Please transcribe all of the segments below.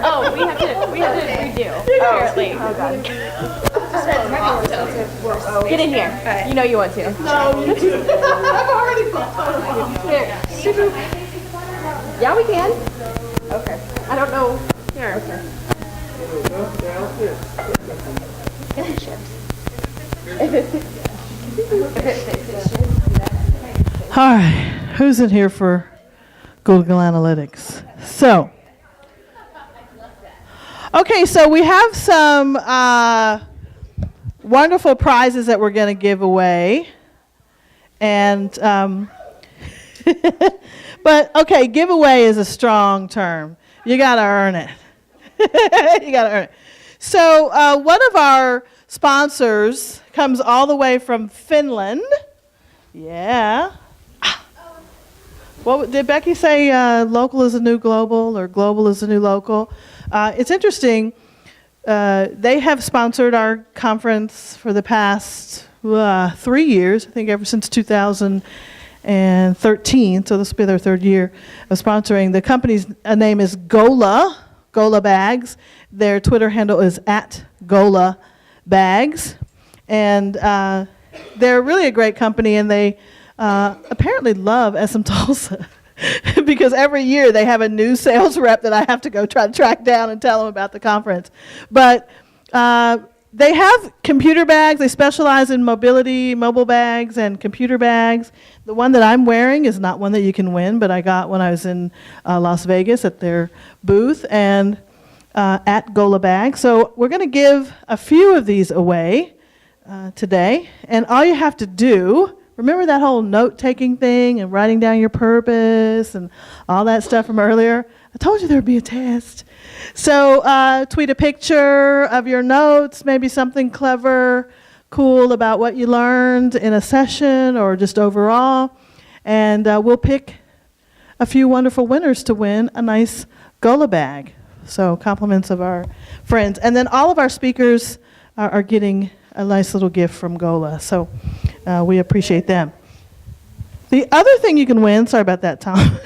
Oh, we have to redo, apparently. Oh, God. Get in here. You know you want to. No, you do. I've already bought. Here. Yeah, we can. Okay. I don't know. Here. Okay. All right, who's in here for Google Analytics? So, okay, so we have some wonderful prizes that we're going to give away. And, but okay, giveaway is a strong term. You got to earn it. You got to earn it. So one of our sponsors comes all the way from Finland. Yeah. What did Becky say? Local is the new global, or global is the new local. It's interesting. They have sponsored our conference for the past 3 years. I think ever since 2013. So this will be their third year of sponsoring. The company's name is Gola Bags. Their Twitter handle is @GolaBags, and they're really a great company, and they apparently love SMTULSA because every year they have a new sales rep that I have to go try to track down and tell them about the conference. But they have computer bags. They specialize in mobile bags and computer bags. The one that I'm wearing is not one that you can win, but I got when I was in Las Vegas at their booth and at Gola Bags. So we're going to give a few of these away today, and all you have to do, remember that whole note-taking thing and writing down your purpose and all that stuff from earlier? I told you there would be a test. So tweet a picture of your notes, maybe something clever, cool about what you learned in a session or just overall, and we'll pick a few wonderful winners to win a nice Gola bag. So compliments of our friends. And then all of our speakers are getting a nice little gift from Gola. So we appreciate them. The other thing you can win, sorry about that, Tom.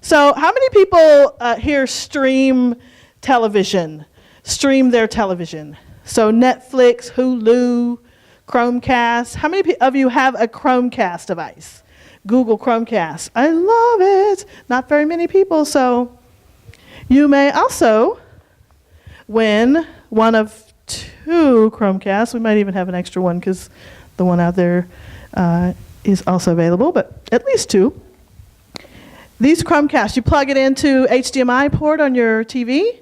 So how many people here stream television, stream their television? So Netflix, Hulu, Chromecast. How many of you have a Chromecast device? Google Chromecast. I love it. Not very many people, so you may also win one of 2 Chromecasts. We might even have an extra one because the one out there is also available, but at least 2. These Chromecasts, you plug it into HDMI port on your TV.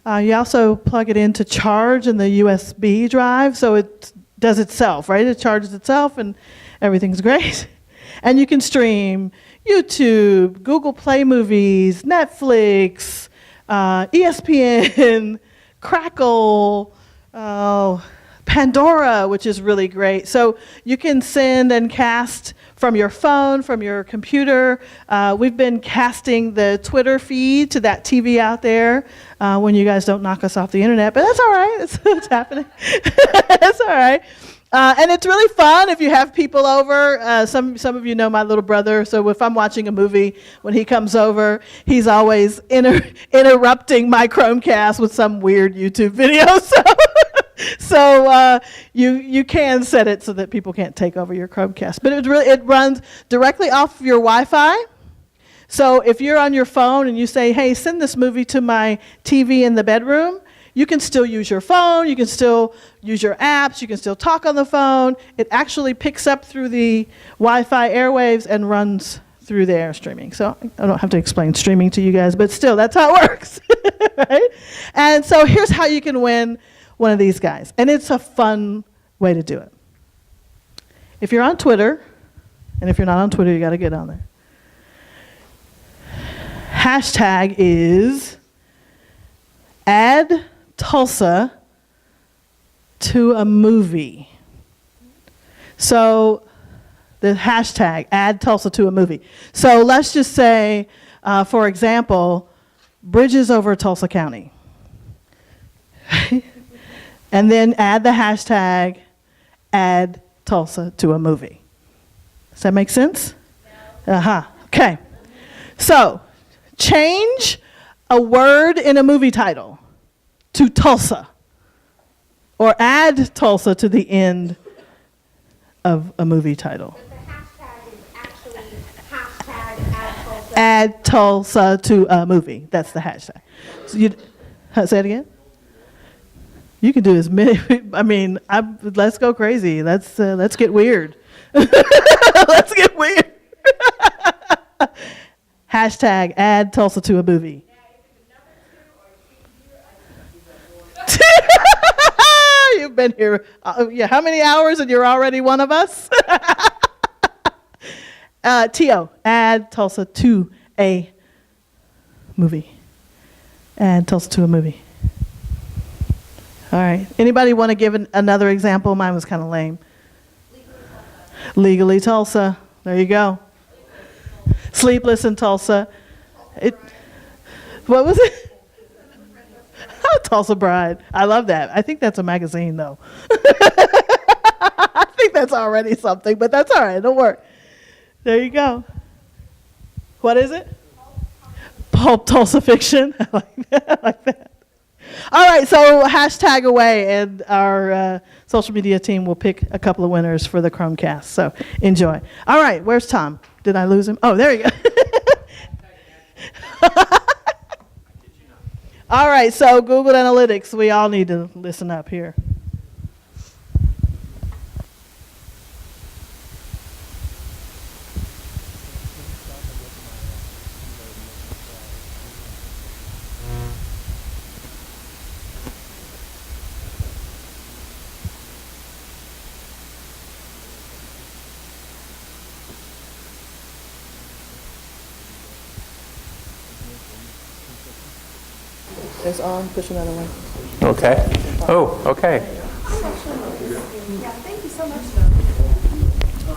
You also plug it into charge in the USB drive, so it does itself, right? It charges itself and everything's great. And you can stream YouTube, Google Play Movies, Netflix, ESPN, Crackle, Pandora, which is really great. So you can send and cast from your phone, from your computer. We've been casting the Twitter feed to that TV out there when you guys don't knock us off the internet, but that's all right. It's happening. That's all right. And it's really fun if you have people over. Some of you know my little brother, so if I'm watching a movie, when he comes over, he's always interrupting my Chromecast with some weird YouTube video. So you can set it so that people can't take over your Chromecast. But it runs directly off your Wi-Fi. So if you're on your phone and you say, hey, send this movie to my TV in the bedroom, you can still use your phone, you can still use your apps, you can still talk on the phone. It actually picks up through the Wi-Fi airwaves and runs through the air streaming. So I don't have to explain streaming to you guys, but still, that's how it works. Right? And so here's how you can win one of these guys. And it's a fun way to do it. If you're on Twitter, and if you're not on Twitter, you got to get on there. Hashtag is add Tulsa to a movie. So the hashtag, add Tulsa to a movie. So let's just say, for example, bridges over Tulsa County. And then add the hashtag, add Tulsa to a movie. Does that make sense? Okay. So, change a word in a movie title to Tulsa, or add Tulsa to the end of a movie title. But the hashtag is actually hashtag Add Tulsa to a movie. That's the hashtag. So say it again. You can do as many. I mean, let's go crazy. Let's get weird. Let's get weird. Hashtag add Tulsa to a movie. You've been here, how many hours and you're already one of us? T.O., add Tulsa to a movie. Add Tulsa to a movie. All right. Anybody want to give another example? Mine was kind of lame. Legally Tulsa. There you go. Sleepless in Tulsa. What was it? Tulsa Bride. I love that. I think that's a magazine, though. I think that's already something, but that's all right. It'll work. There you go. What is it? Pulp Tulsa Fiction. I like that. I like that. All right, so hashtag away, and our social media team will pick a couple of winners for the Chromecast. So enjoy. All right, where's Tom? Did I lose him? Oh, there you go. All right, so Google Analytics, we all need to listen up here. It's on, push another one. Okay. Oh, okay. Yeah, thank you so much.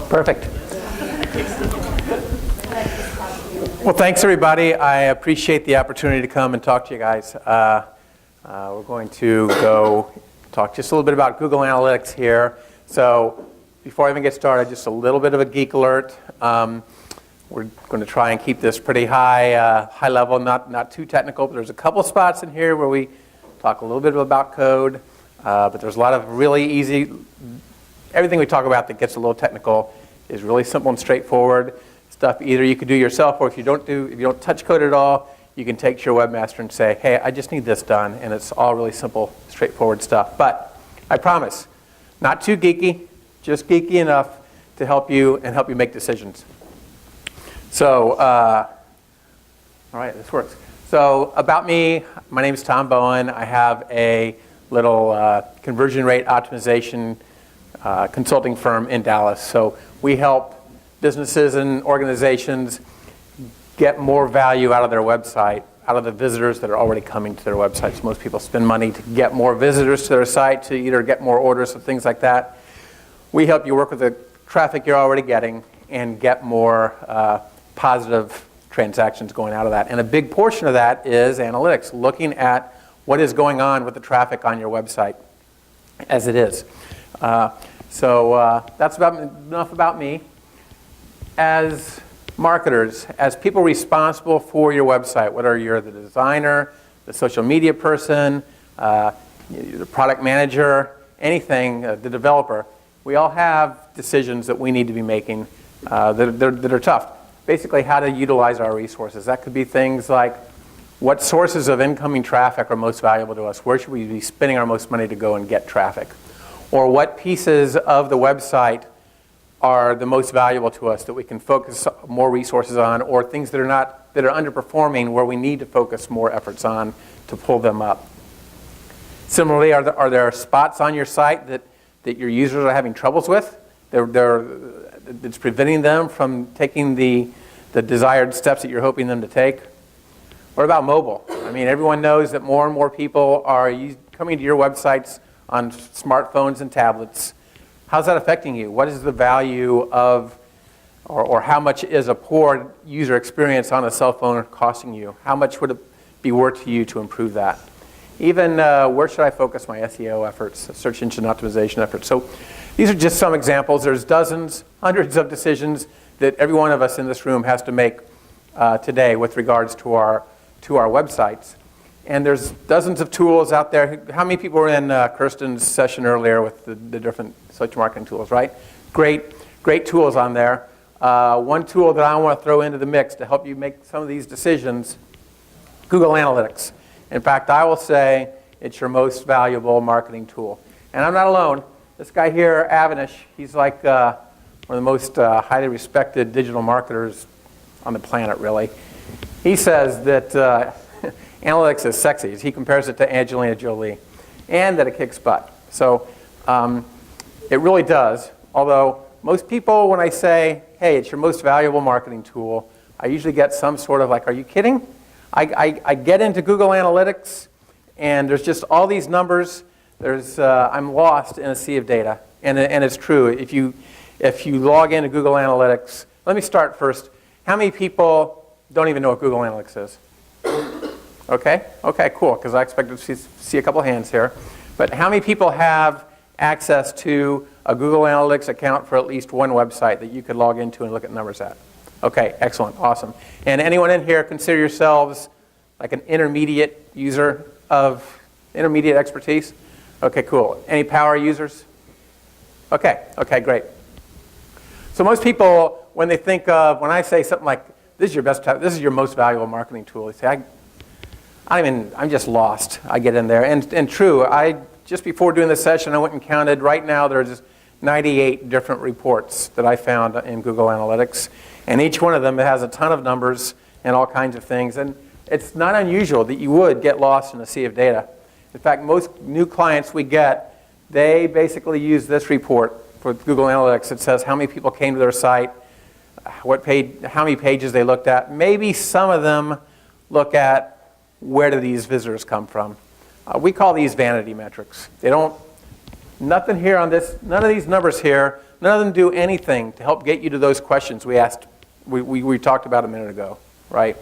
Perfect. Well, thanks, everybody. I appreciate the opportunity to come and talk to you guys. We're going to go talk just a little bit about Google Analytics here. So before I even get started, just a little bit of a geek alert. We're going to try and keep this pretty high level, not too technical, but there's a couple spots in here where we talk a little bit about code, but there's a lot of really easy, everything we talk about that gets a little technical is really simple and straightforward stuff. Either you can do yourself, or if you don't touch code at all, you can take to your webmaster and say, hey, I just need this done, and it's all really simple, straightforward stuff. But I promise, not too geeky, just geeky enough to help you and help you make decisions. So, all right, this works. So about me, my name is Tom Bowen. I have a little conversion rate optimization consulting firm in Dallas. So we help businesses and organizations get more value out of their website, out of the visitors that are already coming to their websites. Most people spend money to get more visitors to their site, to either get more orders or things like that. We help you work with the traffic you're already getting and get more positive transactions going out of that. And a big portion of that is analytics, looking at what is going on with the traffic on your website as it is. So that's enough about me. As marketers, as people responsible for your website, whether you're the designer, the social media person, the product manager, anything, the developer, we all have decisions that we need to be making that are tough. Basically, how to utilize our resources. That could be things like what sources of incoming traffic are most valuable to us? Where should we be spending our most money to go and get traffic? Or what pieces of the website are the most valuable to us that we can focus more resources on, or things that are underperforming where we need to focus more efforts on to pull them up? Similarly, are there spots on your site that your users are having troubles with? It's preventing them from taking the desired steps that you're hoping them to take? What about mobile? I mean, everyone knows that more and more people are coming to your websites on smartphones and tablets. How's that affecting you? What is the value of, or how much is a poor user experience on a cell phone costing you? How much would it be worth to you to improve that? Even where should I focus my SEO efforts, search engine optimization efforts? So These are just some examples. There's dozens, hundreds of decisions that every one of us in this room has to make today with regards to our websites. And there's dozens of tools out there. How many people were in Kirsten's session earlier with the different search marketing tools, right? Great tools on there. One tool that I want to throw into the mix to help you make some of these decisions, Google Analytics. In fact, I will say it's your most valuable marketing tool. And I'm not alone. This guy here, Avinash, he's like one of the most highly respected digital marketers on the planet, really. He says that analytics is sexy. He compares it to Angelina Jolie, and that it kicks butt. So it really does. Although most people, when I say, hey, it's your most valuable marketing tool, I usually get some sort of like, are you kidding? I get into Google Analytics, and there's just all these numbers. I'm lost in a sea of data, and it's true. If you log into Google Analytics, let me start first. How many people don't even know what Google Analytics is? Okay, cool, because I expected to see a couple hands here. But how many people have access to a Google Analytics account for at least one website that you could log into and look at numbers at? Okay, excellent, awesome. And anyone in here consider yourselves like an intermediate user of intermediate expertise? Okay, cool. Any power users? Okay, great. So most people, when they think of, when I say something like, this is your most valuable marketing tool, they say, I'm just lost. I get in there. And true, just before doing this session, I went and counted. Right now, there's 98 different reports that I found in Google Analytics. And each one of them has a ton of numbers and all kinds of things. And it's not unusual that you would get lost in a sea of data. In fact, most new clients we get, they basically use this report for Google Analytics. It says how many people came to their site, how many pages they looked at. Maybe some of them look at where do these visitors come from. We call these vanity metrics. Nothing here on this, none of these numbers here, none of them do anything to help get you to those questions we asked, we talked about a minute ago, right?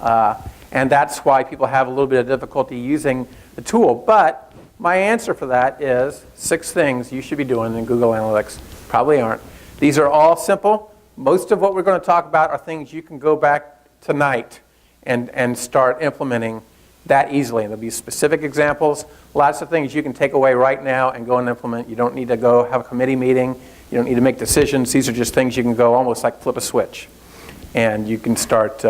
And that's why people have a little bit of difficulty using the tool. But my answer for that is 6 things you should be doing in Google Analytics. Probably aren't. These are all simple. Most of what we're going to talk about are things you can go back tonight and start implementing that easily. And there'll be specific examples, lots of things you can take away right now and go and implement. You don't need to go have a committee meeting. You don't need to make decisions. These are just things you can go almost like flip a switch. And you can start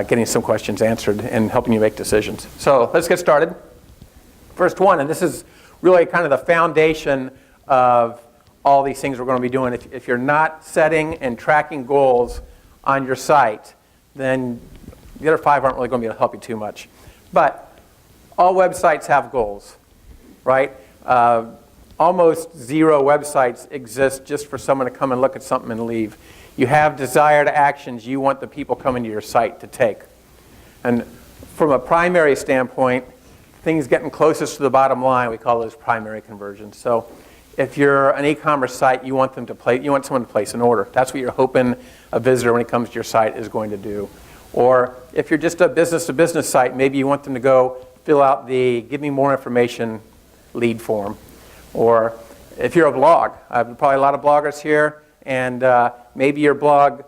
getting some questions answered and helping you make decisions. So let's get started. First one, and this is really kind of the foundation of all these things we're going to be doing. If you're not setting and tracking goals on your site, then the other 5 aren't really going to be able to help you too much. But all websites have goals, right? Almost 0 websites exist just for someone to come and look at something and leave. You have desired actions you want the people coming to your site to take. And from a primary standpoint, things getting closest to the bottom line, we call those primary conversions. So if you're an e-commerce site, you want someone to place an order. That's what you're hoping a visitor when he comes to your site is going to do. Or if you're just a business-to-business site, maybe you want them to go fill out the give me more information lead form. Or if you're a blog, probably a lot of bloggers here, and maybe your blog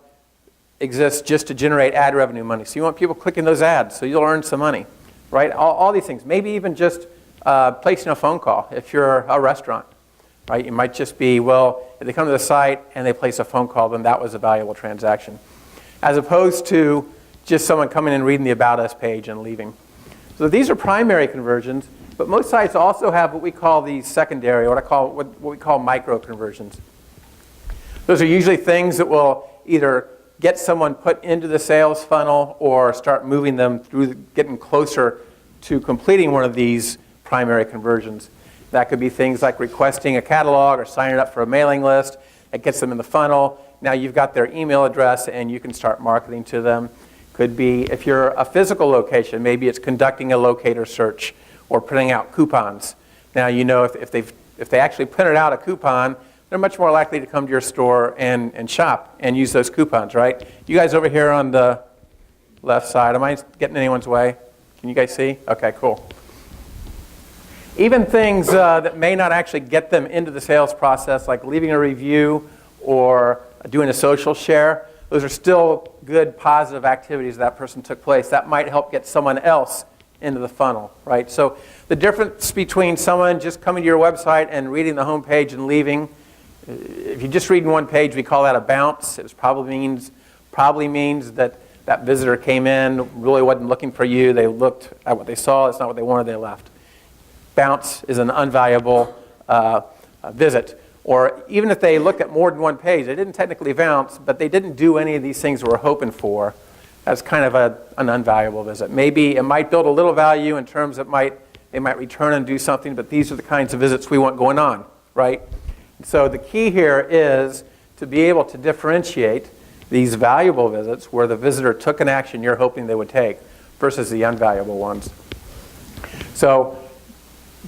exists just to generate ad revenue money. So you want people clicking those ads so you'll earn some money, right? All these things. Maybe even just placing a phone call if you're a restaurant, right? It might just be, well, if they come to the site and they place a phone call, then that was a valuable transaction. As opposed to just someone coming and reading the About Us page and leaving. So these are primary conversions, but most sites also have what we call these secondary, what we call micro conversions. Those are usually things that will either get someone put into the sales funnel or start moving them through, getting closer to completing one of these primary conversions. That could be things like requesting a catalog or signing up for a mailing list. It gets them in the funnel. Now you've got their email address and you can start marketing to them. Could be if you're a physical location, maybe it's conducting a locator search or printing out coupons. Now you know if they actually printed out a coupon, they're much more likely to come to your store and shop and use those coupons, right? You guys over here on the left side, am I getting in anyone's way? Can you guys see? Okay, cool. Even things that may not actually get them into the sales process, like leaving a review or doing a social share, those are still good, positive activities that person took place. That might help get someone else into the funnel, right? So the difference between someone just coming to your website and reading the home page and leaving, if you're just reading one page, we call that a bounce. It probably means that that visitor came in, really wasn't looking for you. They looked at what they saw. It's not what they wanted. They left. Bounce is an unvaluable visit. Or even if they looked at more than one page, they didn't technically bounce, but they didn't do any of these things we were hoping for. That's kind of an unvaluable visit. Maybe it might build a little value in terms that they might return and do something, but these are the kinds of visits we want going on, right? So the key here is to be able to differentiate these valuable visits where the visitor took an action you're hoping they would take versus the unvaluable ones. So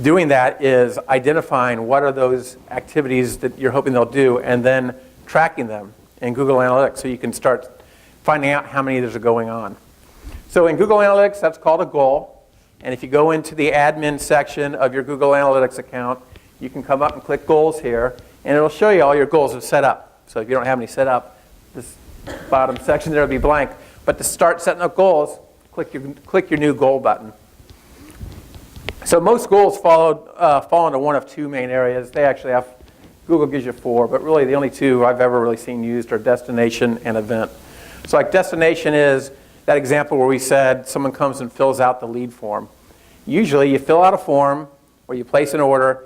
doing that is identifying what are those activities that you're hoping they'll do and then tracking them in Google Analytics so you can start finding out how many of those are going on. So in Google Analytics, that's called a goal. And if you go into the admin section of your Google Analytics account, you can come up and click goals here, and it'll show you all your goals are set up. So if you don't have any set up, this bottom section there will be blank. But to start setting up goals, click your new goal button. So most goals fall into one of two main areas. They actually have, Google gives you 4, but really the only 2 I've ever really seen used are destination and event. So like destination is that example where we said someone comes and fills out the lead form. Usually you fill out a form where you place an order.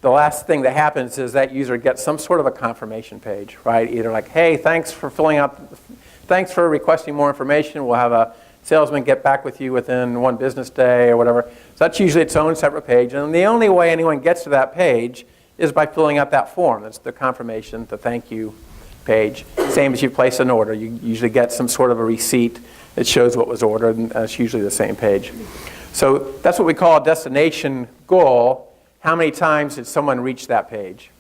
The last thing that happens is that user gets some sort of a confirmation page, right? Either like, hey, thanks for requesting more information. We'll have a salesman get back with you within 1 business day or whatever. So that's usually its own separate page. And the only way anyone gets to that page is by filling out that form. That's the confirmation, the thank you page. Same as you place an order. You usually get some sort of a receipt that shows what was ordered, and that's usually the same page. So that's what we call a destination goal. How many times did someone reach that page?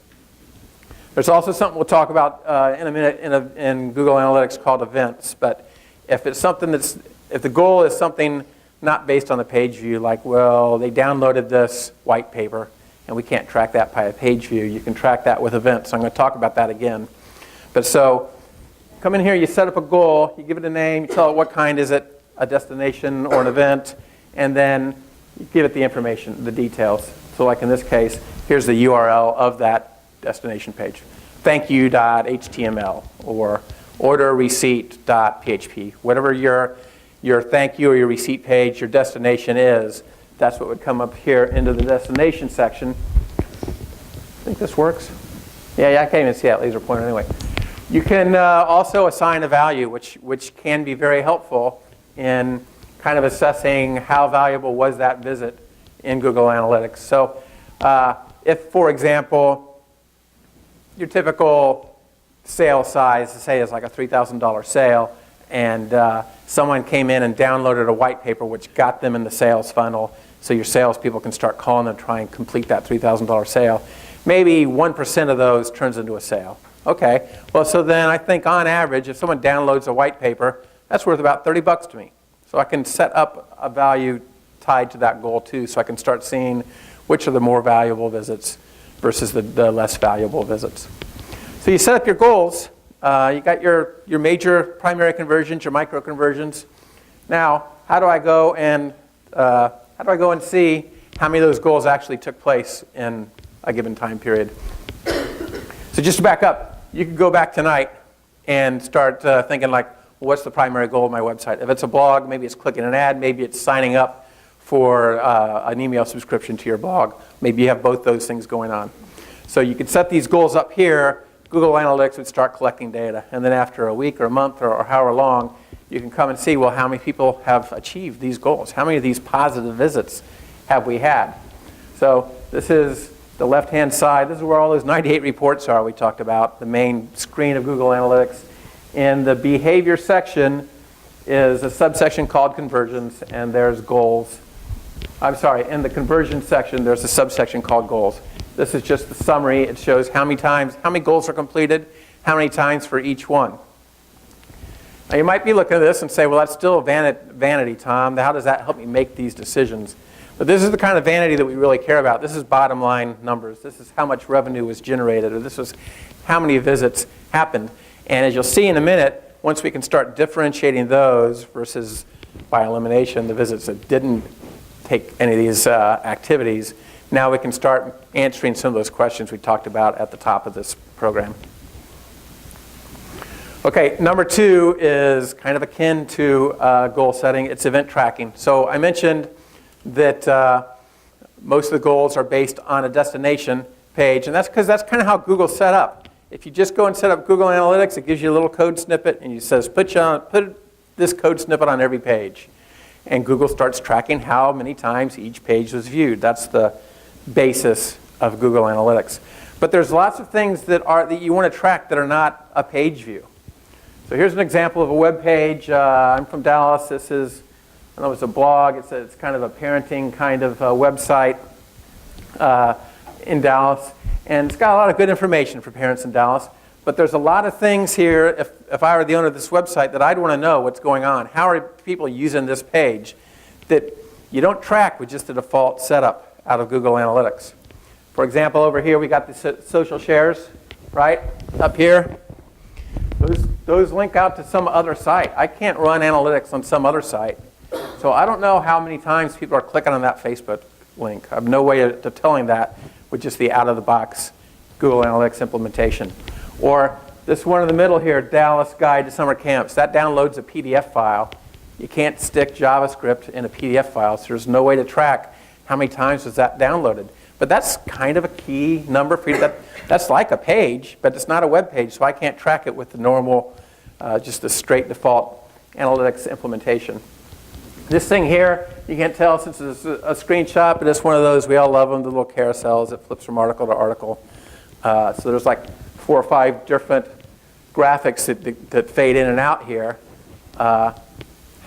There's also something we'll talk about in a minute in Google Analytics called events. But if it's something if the goal is something not based on the page view, like, well, they downloaded this white paper, and we can't track that by a page view, you can track that with events. So I'm going to talk about that again. But so, come in here, you set up a goal, you give it a name, you tell it what kind is it, a destination or an event, and then you give it the information, the details. So like in this case, here's the URL of that destination page. thankyou.html or orderreceipt.php. Whatever your thank you or your receipt page, your destination is, that's what would come up here into the destination section. I think this works. Yeah, I can't even see that laser pointer anyway. You can also assign a value, which can be very helpful in kind of assessing how valuable was that visit in Google Analytics. So if, for example, your typical sale size, say, is like a $3,000 sale, and someone came in and downloaded a white paper which got them in the sales funnel, so your salespeople can start calling them and try and complete that $3,000 sale. Maybe 1% of those turns into a sale. Okay, well, so then I think on average, if someone downloads a white paper, that's worth about $30 to me. So I can set up a value tied to that goal too, so I can start seeing which are the more valuable visits versus the less valuable visits. So you set up your goals. You got your major primary conversions, your micro conversions. Now, how do I go and see how many of those goals actually took place in a given time period? So just to back up, you could go back tonight and start thinking like, well, what's the primary goal of my website? If it's a blog, maybe it's clicking an ad, maybe it's signing up for an email subscription to your blog. Maybe you have both those things going on. So you could set these goals up here. Google Analytics would start collecting data. And then after a week or a month or however long, you can come and see, well, how many people have achieved these goals? How many of these positive visits have we had? So this is the left-hand side. This is where all those 98 reports are we talked about, the main screen of Google Analytics. In the behavior section is a subsection called conversions, and there's goals. I'm sorry, in the conversion section, there's a subsection called goals. This is just the summary. It shows how many goals are completed, how many times for each one. Now you might be looking at this and say, well, that's still vanity, Tom. How does that help me make these decisions? But this is the kind of vanity that we really care about. This is bottom line numbers. This is how much revenue was generated, or this was how many visits happened. And as you'll see in a minute, once we can start differentiating those versus, by elimination, the visits that didn't take any of these activities, now we can start answering some of those questions we talked about at the top of this program. Okay, number 2 is kind of akin to goal setting. It's event tracking. So I mentioned that most of the goals are based on a destination page, and that's because that's kind of how Google's set up. If you just go and set up Google Analytics, it gives you a little code snippet, and it says put this code snippet on every page. And Google starts tracking how many times each page was viewed. That's the basis of Google Analytics. But there's lots of things that you want to track that are not a page view. So here's an example of a web page. I'm from Dallas. This is, I don't know, it's a blog. It's kind of a parenting kind of website in Dallas. And it's got a lot of good information for parents in Dallas. But there's a lot of things here, if I were the owner of this website, that I'd want to know what's going on. How are people using this page that you don't track with just the default setup out of Google Analytics? For example, over here we got the social shares, right? Up here. Those link out to some other site. I can't run analytics on some other site. So I don't know how many times people are clicking on that Facebook link. I have no way of telling that with just the out-of-the-box Google Analytics implementation. Or this one in the middle here, Dallas Guide to Summer Camps. That downloads a PDF file. You can't stick JavaScript in a PDF file, so there's no way to track how many times was that downloaded. But that's kind of a key number for you. That's like a page, but it's not a web page, so I can't track it with the normal, just the straight default analytics implementation. This thing here, you can't tell since it's a screenshot, but it's one of those, we all love them, the little carousels that flips from article to article. So there's like 4 or 5 different graphics that fade in and out here. How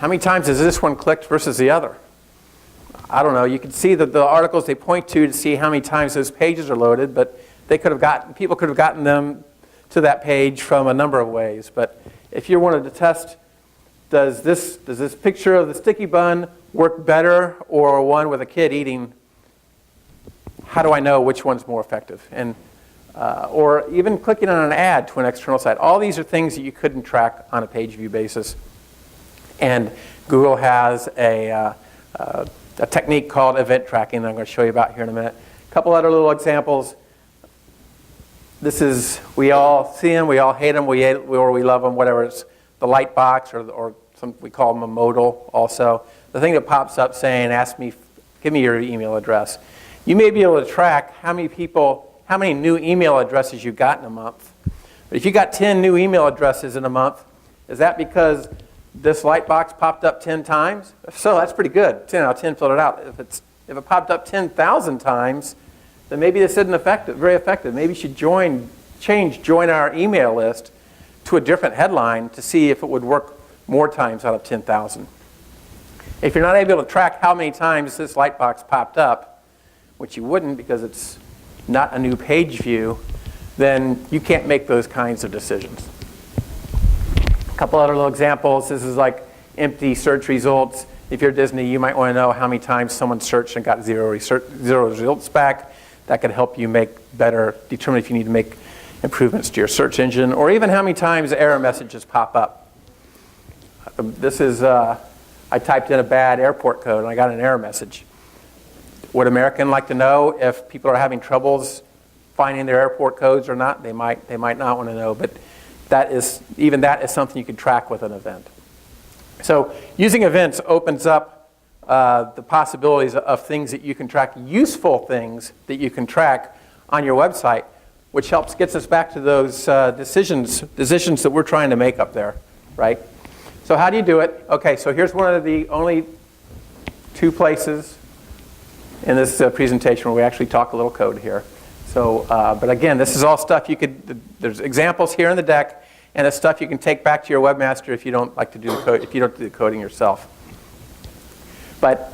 many times is this one clicked versus the other? I don't know. You can see that the articles they point to see how many times those pages are loaded, but people could have gotten them to that page from a number of ways. But if you wanted to test, does this picture of the sticky bun work better or one with a kid eating? How do I know which one's more effective? And or even clicking on an ad to an external site. All these are things that you couldn't track on a page view basis. And Google has a technique called event tracking that I'm going to show you about here in a minute. A couple other little examples. This is, we all see them, we all hate them, or we love them, whatever. It's the light box, or we call them a modal also. The thing that pops up saying, give me your email address. You may be able to track how many new email addresses you've got in a month. But if you got 10 new email addresses in a month, is that because this light box popped up 10 times? If so, that's pretty good. 10 out of 10 filled it out. If it popped up 10,000 times, then maybe this isn't very effective. Maybe you should join our email list to a different headline to see if it would work more times out of 10,000. If you're not able to track how many times this light box popped up, which you wouldn't because it's not a new page view, then you can't make those kinds of decisions. A couple other little examples. This is like empty search results. If you're Disney, you might want to know how many times someone searched and got zero results back. That could help you determine if you need to make improvements to your search engine, or even how many times error messages pop up. This is, I typed in a bad airport code and I got an error message. Would American like to know if people are having troubles finding their airport codes or not? They might not want to know, but that is something you can track with an event. So using events opens up the possibilities of things that you can track, useful things that you can track on your website, which gets us back to those decisions that we're trying to make up there, right? So how do you do it? Okay, so here's one of the only 2 places in this presentation where we actually talk a little code here. So, but again, this is all stuff there's examples here in the deck, and it's stuff you can take back to your webmaster if you don't like to do the code, if you don't do the coding yourself. But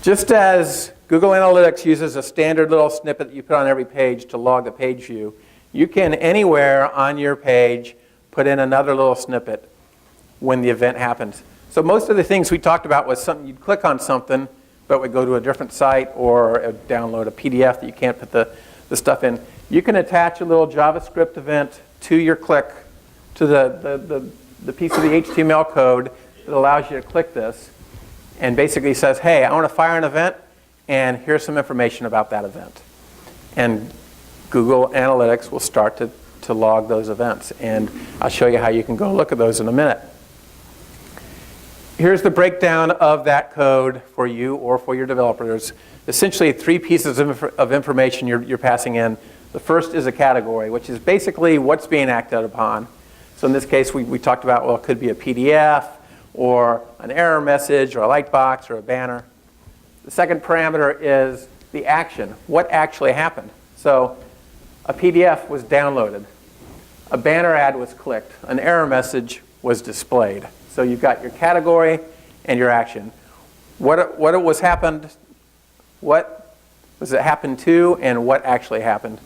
just as Google Analytics uses a standard little snippet that you put on every page to log the page view, you can anywhere on your page put in another little snippet when the event happens. So most of the things we talked about was something, you'd click on something, but would go to a different site, or download a PDF that you can't put the stuff in, you can attach a little JavaScript event to your click, to the piece of the HTML code that allows you to click this, and basically says, hey, I want to fire an event, and here's some information about that event. And Google Analytics will start to log those events. And I'll show you how you can go look at those in a minute. Here's the breakdown of that code for you or for your developers. Essentially 3 pieces of information you're passing in. The first is a category, which is basically what's being acted upon. So in this case, we talked about, well, it could be a PDF, or an error message, or a light box, or a banner. The second parameter is the action, what actually happened. So a PDF was downloaded, a banner ad was clicked, an error message was displayed. So you've got your category and your action. What was happened, what was it happened to, and what actually happened.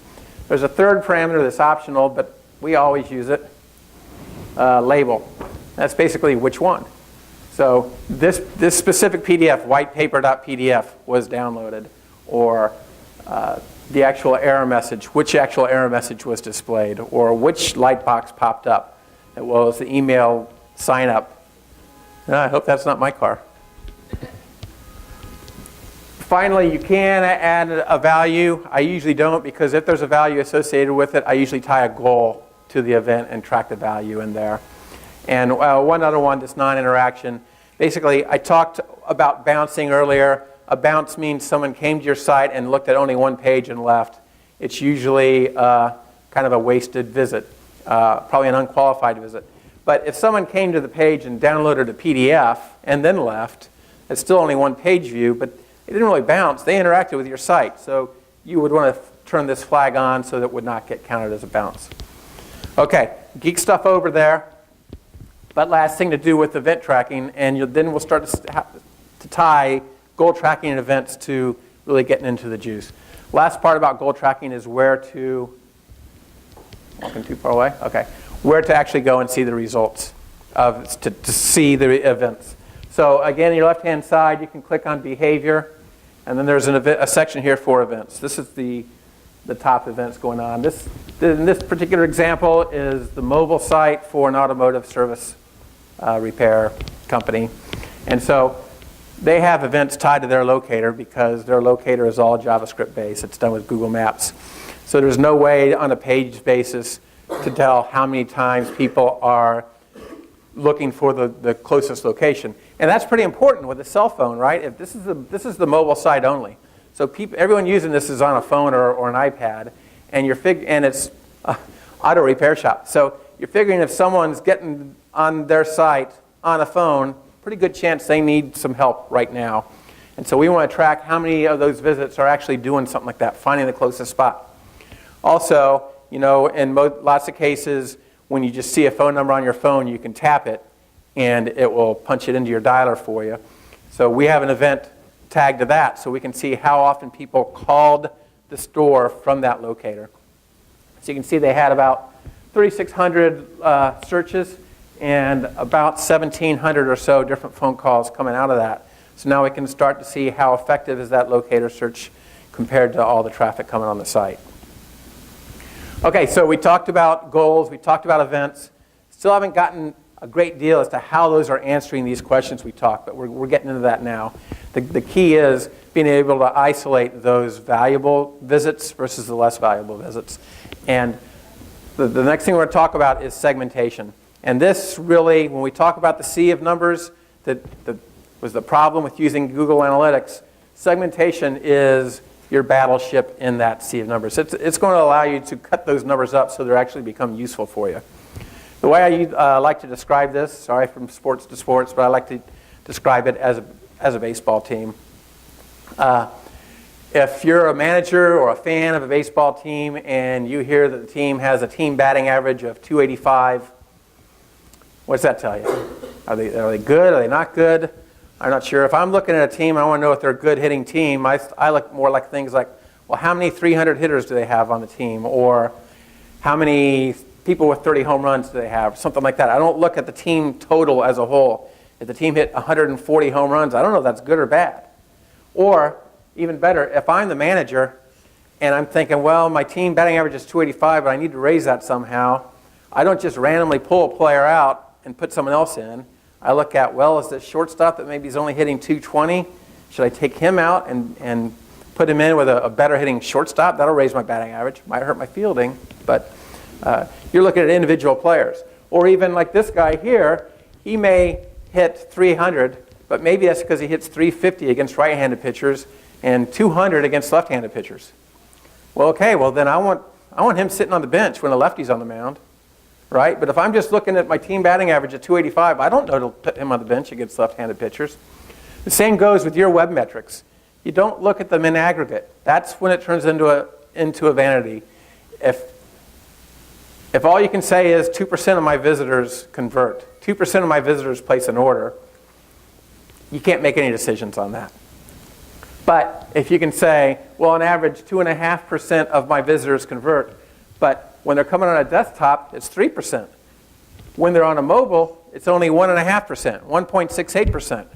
There's a third parameter that's optional, but we always use it, label. That's basically which one. So this specific PDF, whitepaper.pdf, was downloaded, or the actual error message, which actual error message was displayed, or which light box popped up, as well as the email sign up. I hope that's not my car. Finally, you can add a value. I usually don't, because if there's a value associated with it, I usually tie a goal to the event and track the value in there. And one other one that's non-interaction. Basically, I talked about bouncing earlier. A bounce means someone came to your site and looked at only one page and left. It's usually kind of a wasted visit, probably an unqualified visit. But if someone came to the page and downloaded a PDF and then left, it's still only one page view, but it didn't really bounce. They interacted with your site. So you would want to turn this flag on so that it would not get counted as a bounce. Okay, geek stuff over there. But last thing to do with event tracking, and then we'll start to tie goal tracking and events to really getting into the juice. Last part about goal tracking is where to, walking too far away? Okay. Where to actually go and see the results, to see the events. So again, on your left-hand side, you can click on behavior, and then there's a section here for events. This is the top events going on. In this particular example is the mobile site for an automotive service repair company. And so they have events tied to their locator because their locator is all JavaScript based. It's done with Google Maps. So there's no way on a page basis to tell how many times people are looking for the closest location. And that's pretty important with a cell phone, right? If this is the mobile site only. So everyone using this is on a phone or an iPad, and it's auto repair shop. So you're figuring if someone's getting on their site on a phone, pretty good chance they need some help right now. And so we want to track how many of those visits are actually doing something like that, finding the closest spot. Also, in lots of cases, when you just see a phone number on your phone, you can tap it, and it will punch it into your dialer for you. So we have an event tagged to that, so we can see how often people called the store from that locator. So you can see they had about 3,600 searches and about 1,700 or so different phone calls coming out of that. So now we can start to see how effective is that locator search compared to all the traffic coming on the site. Okay, so we talked about goals, we talked about events. Still haven't gotten a great deal as to how those are answering these questions we talked, but we're getting into that now. The key is being able to isolate those valuable visits versus the less valuable visits. And the next thing we're going to talk about is segmentation. And this really, when we talk about the sea of numbers, that was the problem with using Google Analytics, segmentation is your battleship in that sea of numbers. It's going to allow you to cut those numbers up so they actually become useful for you. The way I like to describe this, sorry from sports to sports, but I like to describe it as a baseball team. If you're a manager or a fan of a baseball team and you hear that the team has a team batting average of 285, what's that tell you? Are they good? Are they not good? I'm not sure. If I'm looking at a team, I want to know if they're a good hitting team. I look more like things like, well, how many 300 hitters do they have on the team? Or how many people with 30 home runs do they have? Something like that. I don't look at the team total as a whole. If the team hit 140 home runs, I don't know if that's good or bad. Or, even better, if I'm the manager and I'm thinking, well, my team batting average is 285, but I need to raise that somehow, I don't just randomly pull a player out and put someone else in. I look at, well, is this shortstop that maybe is only hitting 220? Should I take him out and put him in with a better hitting shortstop? That'll raise my batting average. Might hurt my fielding, but you're looking at individual players. Or even like this guy here, he may hit 300, but maybe that's because he hits 350 against right-handed pitchers and 200 against left-handed pitchers. Well, okay, well then I want him sitting on the bench when the lefty's on the mound, right? But if I'm just looking at my team batting average at 285, I don't know to put him on the bench against left-handed pitchers. The same goes with your web metrics. You don't look at them in aggregate. That's when it turns into a vanity. If all you can say is 2% of my visitors convert, 2% of my visitors place an order, you can't make any decisions on that. But if you can say, well, on average, 2.5% of my visitors convert, but when they're coming on a desktop, it's 3%. When they're on a mobile, it's only 1.5%, 1.68%.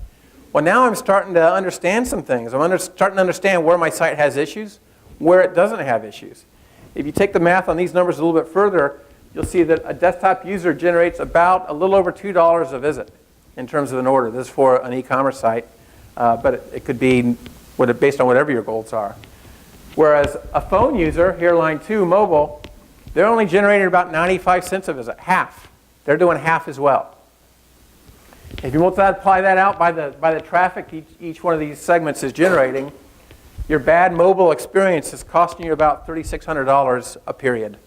Well, now I'm starting to understand some things. I'm starting to understand where my site has issues, where it doesn't have issues. If you take the math on these numbers a little bit further, you'll see that a desktop user generates about a little over $2 a visit in terms of an order. This is for an e-commerce site, but it could be based on whatever your goals are. Whereas a phone user, here line 2, mobile, they're only generating about 95 cents a visit, half. They're doing half as well. If you multiply that out by the traffic each one of these segments is generating, your bad mobile experience is costing you about $3,600 a period.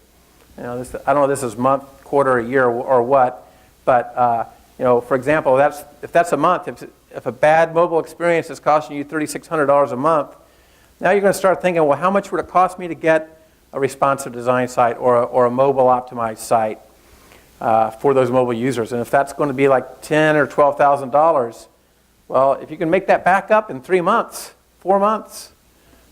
I don't know if this is month, quarter, a year, or what, but for example, if that's a month, if a bad mobile experience is costing you $3,600 a month, now you're going to start thinking, well, how much would it cost me to get a responsive design site or a mobile optimized site for those mobile users? And if that's going to be like $10,000 or $12,000, well, if you can make that back up in 3 months, 4 months,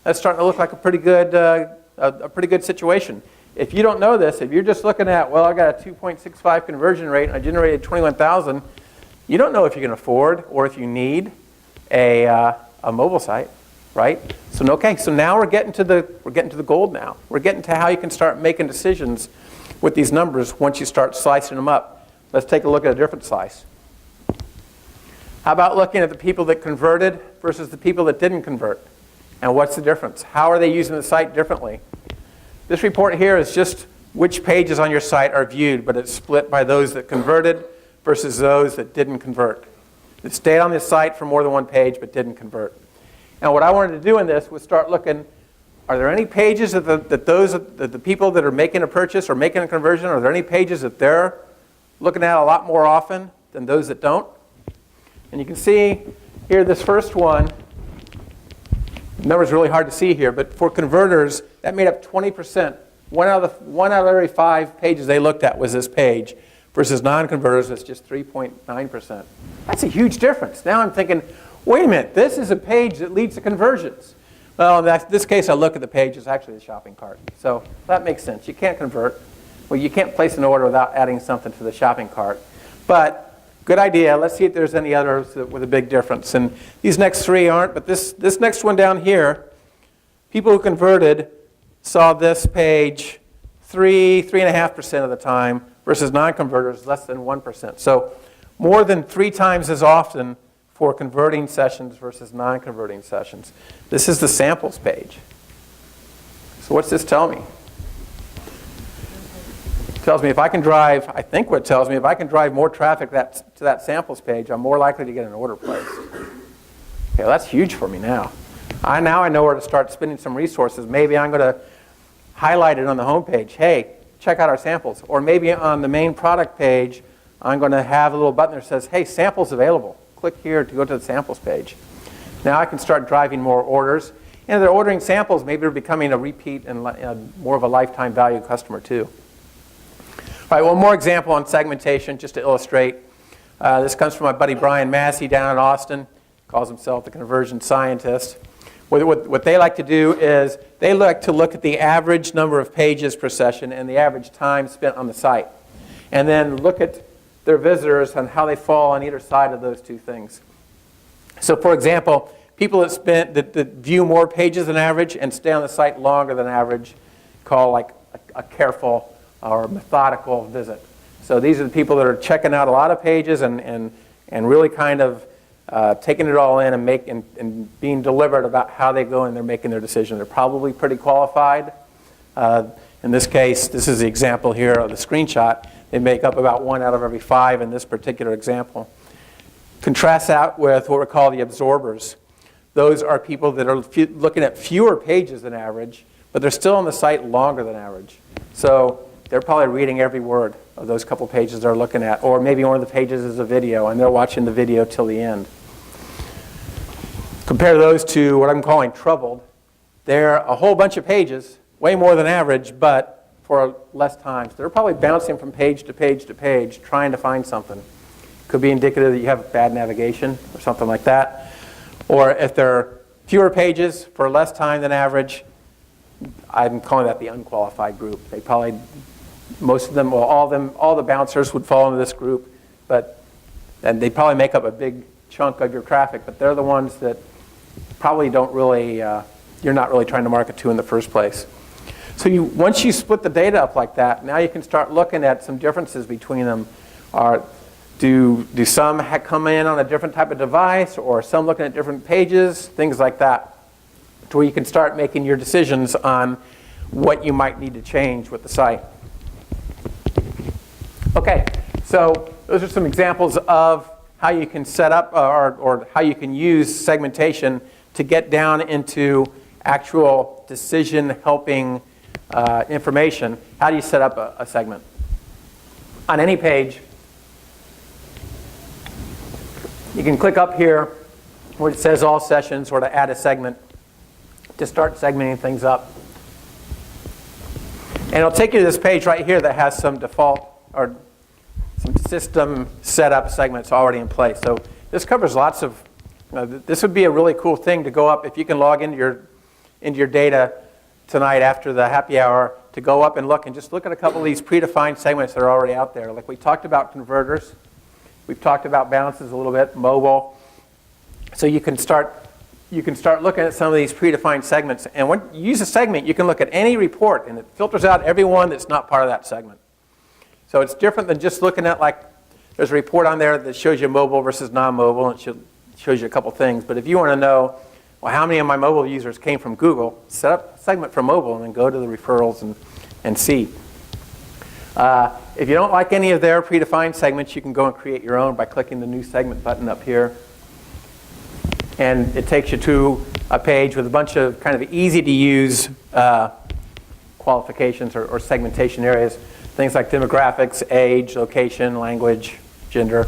that's starting to look like a pretty good situation. If you don't know this, if you're just looking at, well, I got a 2.65 conversion rate and I generated 21,000, you don't know if you can afford or if you need a mobile site, right? So okay, so now we're getting to the gold now. We're getting to how you can start making decisions with these numbers once you start slicing them up. Let's take a look at a different slice. How about looking at the people that converted versus the people that didn't convert? And what's the difference? How are they using the site differently? This report here is just which pages on your site are viewed, but it's split by those that converted versus those that didn't convert. That stayed on this site for more than one page but didn't convert. And what I wanted to do in this was start looking, are there any pages that the people that are making a purchase or making a conversion, are there any pages that they're looking at a lot more often than those that don't? And you can see here this first one, the number's really hard to see here, but for converters, that made up 20%. One out of every 5 pages they looked at was this page, versus non-converters, it's just 3.9%. That's a huge difference. Now I'm thinking, wait a minute, this is a page that leads to conversions. Well, in this case, I look at the page, it's actually the shopping cart. So that makes sense. You can't convert. Well, you can't place an order without adding something to the shopping cart. But good idea. Let's see if there's any others with a big difference. And these next 3 aren't, but this next one down here, people who converted saw this page 3.5% of the time versus non-converters less than 1%. So more than 3 times as often for converting sessions versus non-converting sessions. This is the samples page. So what's this tell me? It tells me if I can drive, I think what it tells me, if I can drive more traffic to that samples page, I'm more likely to get an order placed. Okay, well, that's huge for me now. Now I know where to start spending some resources. Maybe I'm going to highlight it on the home page. Hey, check out our samples. Or maybe on the main product page, I'm going to have a little button that says, hey, samples available. Click here to go to the samples page. Now I can start driving more orders. And if they're ordering samples, maybe they're becoming a repeat and more of a lifetime value customer too. All right, one more example on segmentation just to illustrate. This comes from my buddy Brian Massey down in Austin. Calls himself the conversion scientist. What they like to do is they like to look at the average number of pages per session and the average time spent on the site. And then look at their visitors and how they fall on either side of those two things. So for example, people that view more pages than average and stay on the site longer than average call like a careful or methodical visit. So these are the people that are checking out a lot of pages and really kind of taking it all in and being deliberate about how they go and they're making their decision. They're probably pretty qualified. In this case, this is the example here of the screenshot. They make up about 1 out of every 5 in this particular example. Contrast that with what we call the absorbers. Those are people that are looking at fewer pages than average, but they're still on the site longer than average. So they're probably reading every word of those couple pages they're looking at, or maybe one of the pages is a video, and they're watching the video till the end. Compare those to what I'm calling troubled. They're a whole bunch of pages, way more than average, but for less time. So they're probably bouncing from page to page to page, trying to find something. Could be indicative that you have bad navigation or something like that. Or if there are fewer pages for less time than average, I'm calling that the unqualified group. They probably, most of them, well, all the bouncers would fall into this group, and they probably make up a big chunk of your traffic, but they're the ones that probably don't really, you're not really trying to market to in the first place. So once you split the data up like that, now you can start looking at some differences between them. Do some come in on a different type of device, or some looking at different pages, things like that, to where you can start making your decisions on what you might need to change with the site. Okay, so those are some examples of how you can set up or how you can use segmentation to get down into actual decision helping information. How do you set up a segment? On any page, you can click up here where it says all sessions or to add a segment to start segmenting things up. And it'll take you to this page right here that has some default or some system setup segments already in place. So this covers lots of, this would be a really cool thing to go up if you can log into your data tonight after the happy hour to go up and look and just look at a couple of these predefined segments that are already out there. Like we talked about converters. We've talked about balances a little bit, mobile. So you can start looking at some of these predefined segments. And when you use a segment, you can look at any report, and it filters out everyone that's not part of that segment. So it's different than just looking at, like, there's a report on there that shows you mobile versus non-mobile, and it shows you a couple things. But if you want to know, well, how many of my mobile users came from Google, set up a segment for mobile and then go to the referrals and see. If you don't like any of their predefined segments, you can go and create your own by clicking the new segment button up here. And it takes you to a page with a bunch of kind of easy to use qualifications or segmentation areas. Things like demographics, age, location, language, gender,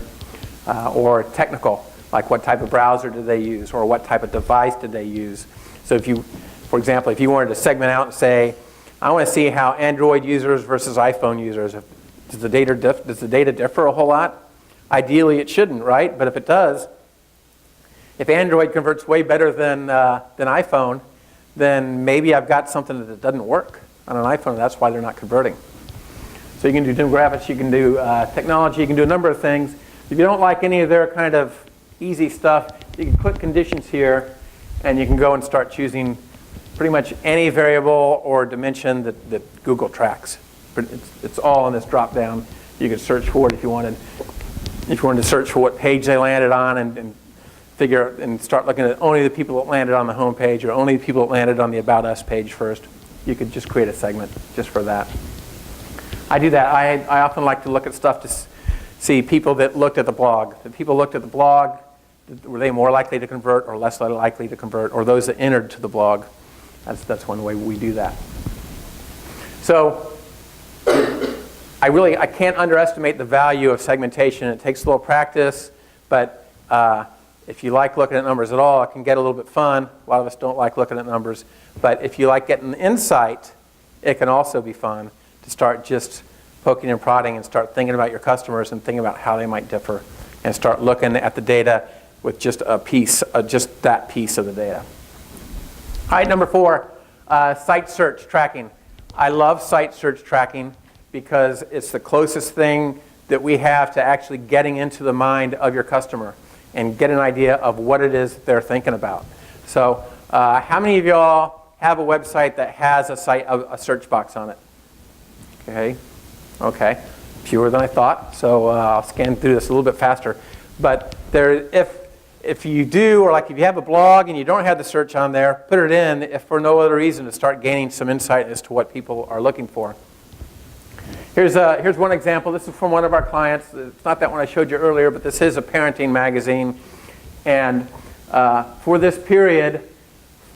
or technical, like what type of browser did they use or what type of device did they use. So if you, for example, if you wanted to segment out and say, I want to see how Android users versus iPhone users, does the data differ a whole lot? Ideally, it shouldn't, right? But if it does, if Android converts way better than iPhone, then maybe I've got something that doesn't work on an iPhone, and that's why they're not converting. So you can do demographics, you can do technology, you can do a number of things. If you don't like any of their kind of easy stuff, you can click conditions here, and you can go and start choosing pretty much any variable or dimension that Google tracks. It's all in this drop down. You can search for it if you wanted. If you wanted to search for what page they landed on and figure and start looking at only the people that landed on the home page or only the people that landed on the About Us page first, you could just create a segment just for that. I do that. I often like to look at stuff to see people that looked at the blog. The people looked at the blog, were they more likely to convert or less likely to convert, or those that entered to the blog? That's one way we do that. So I can't underestimate the value of segmentation. It takes a little practice, but if you like looking at numbers at all, it can get a little bit fun. A lot of us don't like looking at numbers. But if you like getting insight, it can also be fun to start just poking and prodding and start thinking about your customers and thinking about how they might differ and start looking at the data with just a piece, just that piece of the data. All right, number 4, site search tracking. I love site search tracking because it's the closest thing that we have to actually getting into the mind of your customer and get an idea of what it is that they're thinking about. So how many of y'all have a website that has a search box on it? Okay, fewer than I thought, so I'll scan through this a little bit faster. But if you do, or like if you have a blog and you don't have the search on there, put it in if for no other reason to start gaining some insight as to what people are looking for. Here's one example. This is from one of our clients. It's not that one I showed you earlier, but this is a parenting magazine. And for this period,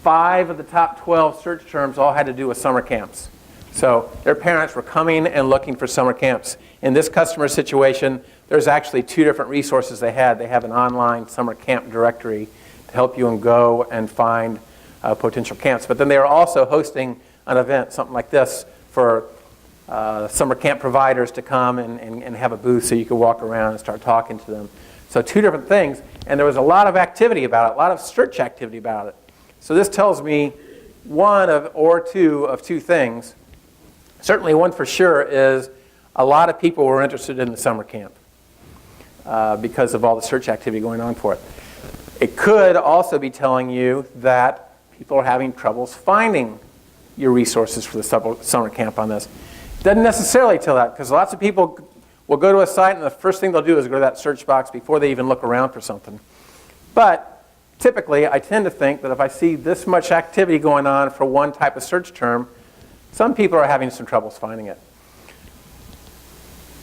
5 of the top 12 search terms all had to do with summer camps. So their parents were coming and looking for summer camps. In this customer situation, there's actually 2 different resources they had. They have an online summer camp directory to help you and go and find potential camps. But then they are also hosting an event, something like this, for summer camp providers to come and have a booth so you could walk around and start talking to them. So 2 different things. And there was a lot of activity about it, a lot of search activity about it. So this tells me one or two of 2 things. Certainly one for sure is a lot of people were interested in the summer camp because of all the search activity going on for it. It could also be telling you that people are having troubles finding your resources for the summer camp on this. It doesn't necessarily tell that, because lots of people will go to a site and the first thing they'll do is go to that search box before they even look around for something. But typically, I tend to think that if I see this much activity going on for one type of search term, some people are having some troubles finding it.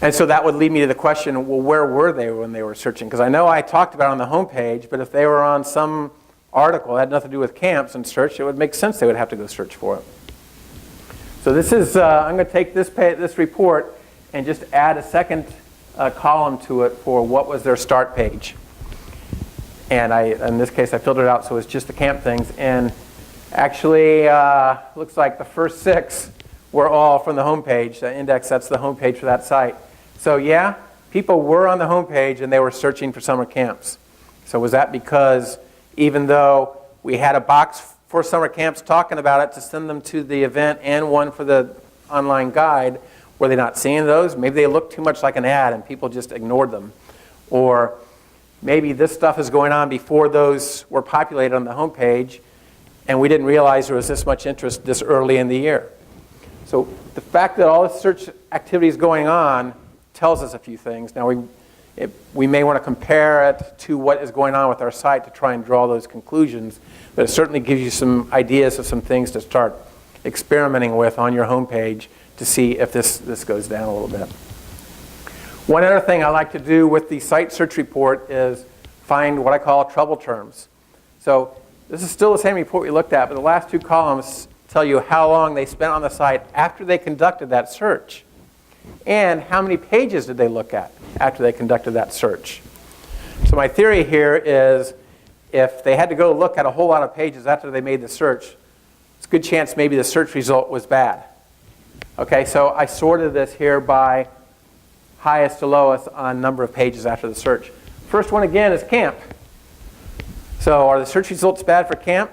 And so that would lead me to the question, well, where were they when they were searching? Because I know I talked about it on the home page, but if they were on some article that had nothing to do with camps and search, it would make sense they would have to go search for it. So this is, I'm going to take this report and just add a second column to it for what was their start page. And in this case, I filtered it out so it's just the camp things. And actually, looks like the first 6 were all from the home page. The index, that's the home page for that site. So yeah, people were on the home page and they were searching for summer camps. So was that because even though we had a box for summer camps talking about it to send them to the event and one for the online guide, were they not seeing those? Maybe they looked too much like an ad and people just ignored them. Or maybe this stuff is going on before those were populated on the home page and we didn't realize there was this much interest this early in the year. So the fact that all this search activity is going on tells us a few things. Now we may want to compare it to what is going on with our site to try and draw those conclusions, but it certainly gives you some ideas of some things to start experimenting with on your home page to see if this goes down a little bit. One other thing I like to do with the site search report is find what I call trouble terms. So this is still the same report we looked at, but the last 2 columns tell you how long they spent on the site after they conducted that search and how many pages did they look at after they conducted that search. So my theory here is if they had to go look at a whole lot of pages after they made the search, it's a good chance maybe the search result was bad. Okay, so I sorted this here by highest to lowest on number of pages after the search. First one again is camp. So are the search results bad for camp?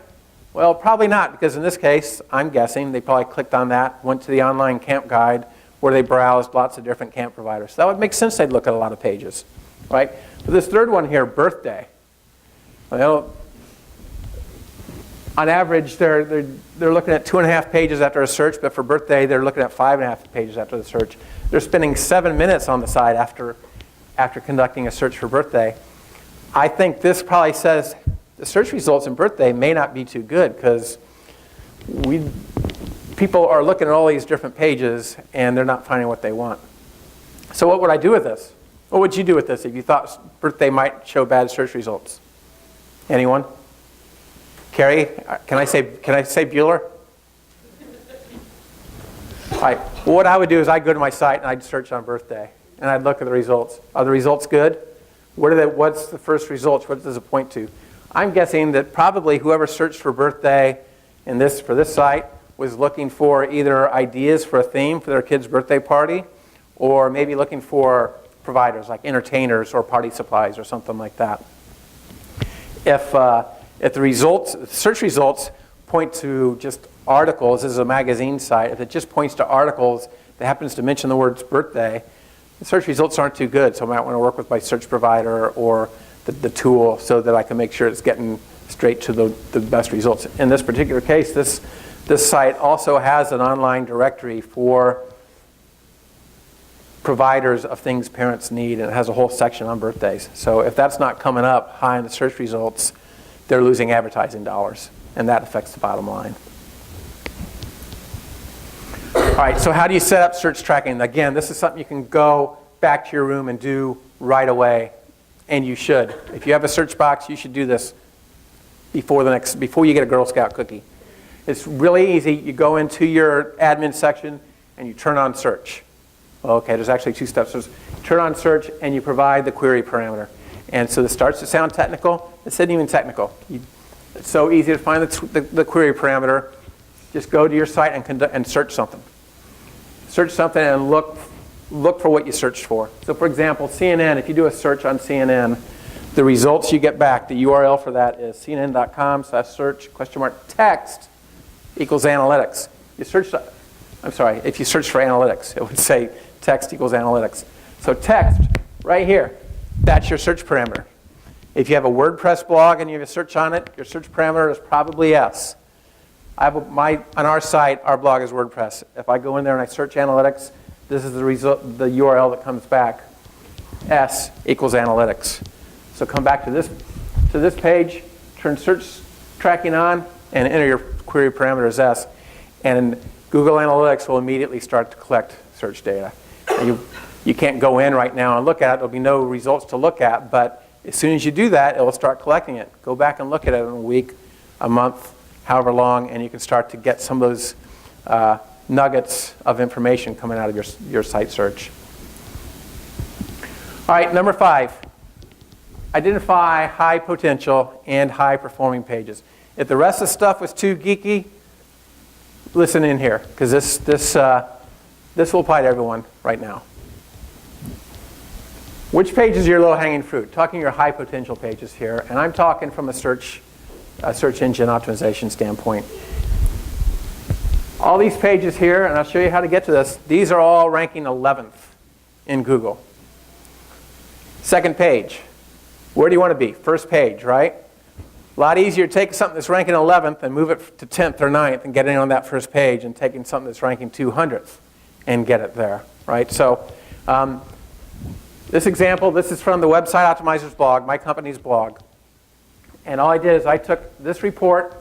Well, probably not, because in this case, I'm guessing they probably clicked on that, went to the online camp guide where they browsed lots of different camp providers. So that would make sense they'd look at a lot of pages, right? But this third one here, birthday. Well, on average, they're looking at 2.5 pages after a search, but for birthday, they're looking at 5.5 pages after the search. They're spending 7 minutes on the site after conducting a search for birthday. I think this probably says the search results in birthday may not be too good because people are looking at all these different pages and they're not finding what they want. So what would I do with this? What would you do with this if you thought birthday might show bad search results? Anyone? Carrie, can I say Bueller? All right. Well, what I would do is I'd go to my site and I'd search on birthday and I'd look at the results. Are the results good? What's the first results? What does it point to? I'm guessing that probably whoever searched for birthday for this site was looking for either ideas for a theme for their kid's birthday party or maybe looking for providers like entertainers or party supplies or something like that. If the search results point to just articles, this is a magazine site, if it just points to articles that happens to mention the words birthday, the search results aren't too good, so I might want to work with my search provider or the tool so that I can make sure it's getting straight to the best results. In this particular case, this site also has an online directory for providers of things parents need, and it has a whole section on birthdays. So if that's not coming up high in the search results, they're losing advertising dollars, and that affects the bottom line. All right, so how do you set up search tracking? Again, this is something you can go back to your room and do right away, and you should. If you have a search box, you should do this before you get a Girl Scout cookie. It's really easy. You go into your admin section and you turn on search. Okay, there's actually 2 steps. There's turn on search and you provide the query parameter. And so this starts to sound technical. It isn't even technical. It's so easy to find the query parameter. Just go to your site and search something. Search something and look for what you searched for. So for example, CNN, if you do a search on CNN, the results you get back, the URL for that is cnn.com/search !text equals analytics. If you search for analytics, it would say text equals analytics. So text, right here, that's your search parameter. If you have a WordPress blog and you have a search on it, your search parameter is probably S. On our site, our blog is WordPress. If I go in there and I search analytics, this is the URL that comes back, S equals analytics. So come back to this page, turn search tracking on, and enter your query parameter as S. And Google Analytics will immediately start to collect search data. And you can't go in right now and look at it. There'll be no results to look at, but as soon as you do that, it will start collecting it. Go back and look at it in a week, a month, however long, and you can start to get some of those nuggets of information coming out of your site search. All right, number 5. Identify high potential and high performing pages. If the rest of the stuff was too geeky, listen in here, because this will apply to everyone right now. Which page is your low-hanging fruit? Talking your high potential pages here, and I'm talking from a search engine optimization standpoint. All these pages here, and I'll show you how to get to this, these are all ranking 11th in Google. Second page. Where do you want to be? First page, right? A lot easier to take something that's ranking 11th and move it to 10th or 9th and get it on that first page, and taking something that's ranking 200th and get it there, right? So this example, this is from the Website Optimizer's blog, my company's blog. And all I did is I took this report.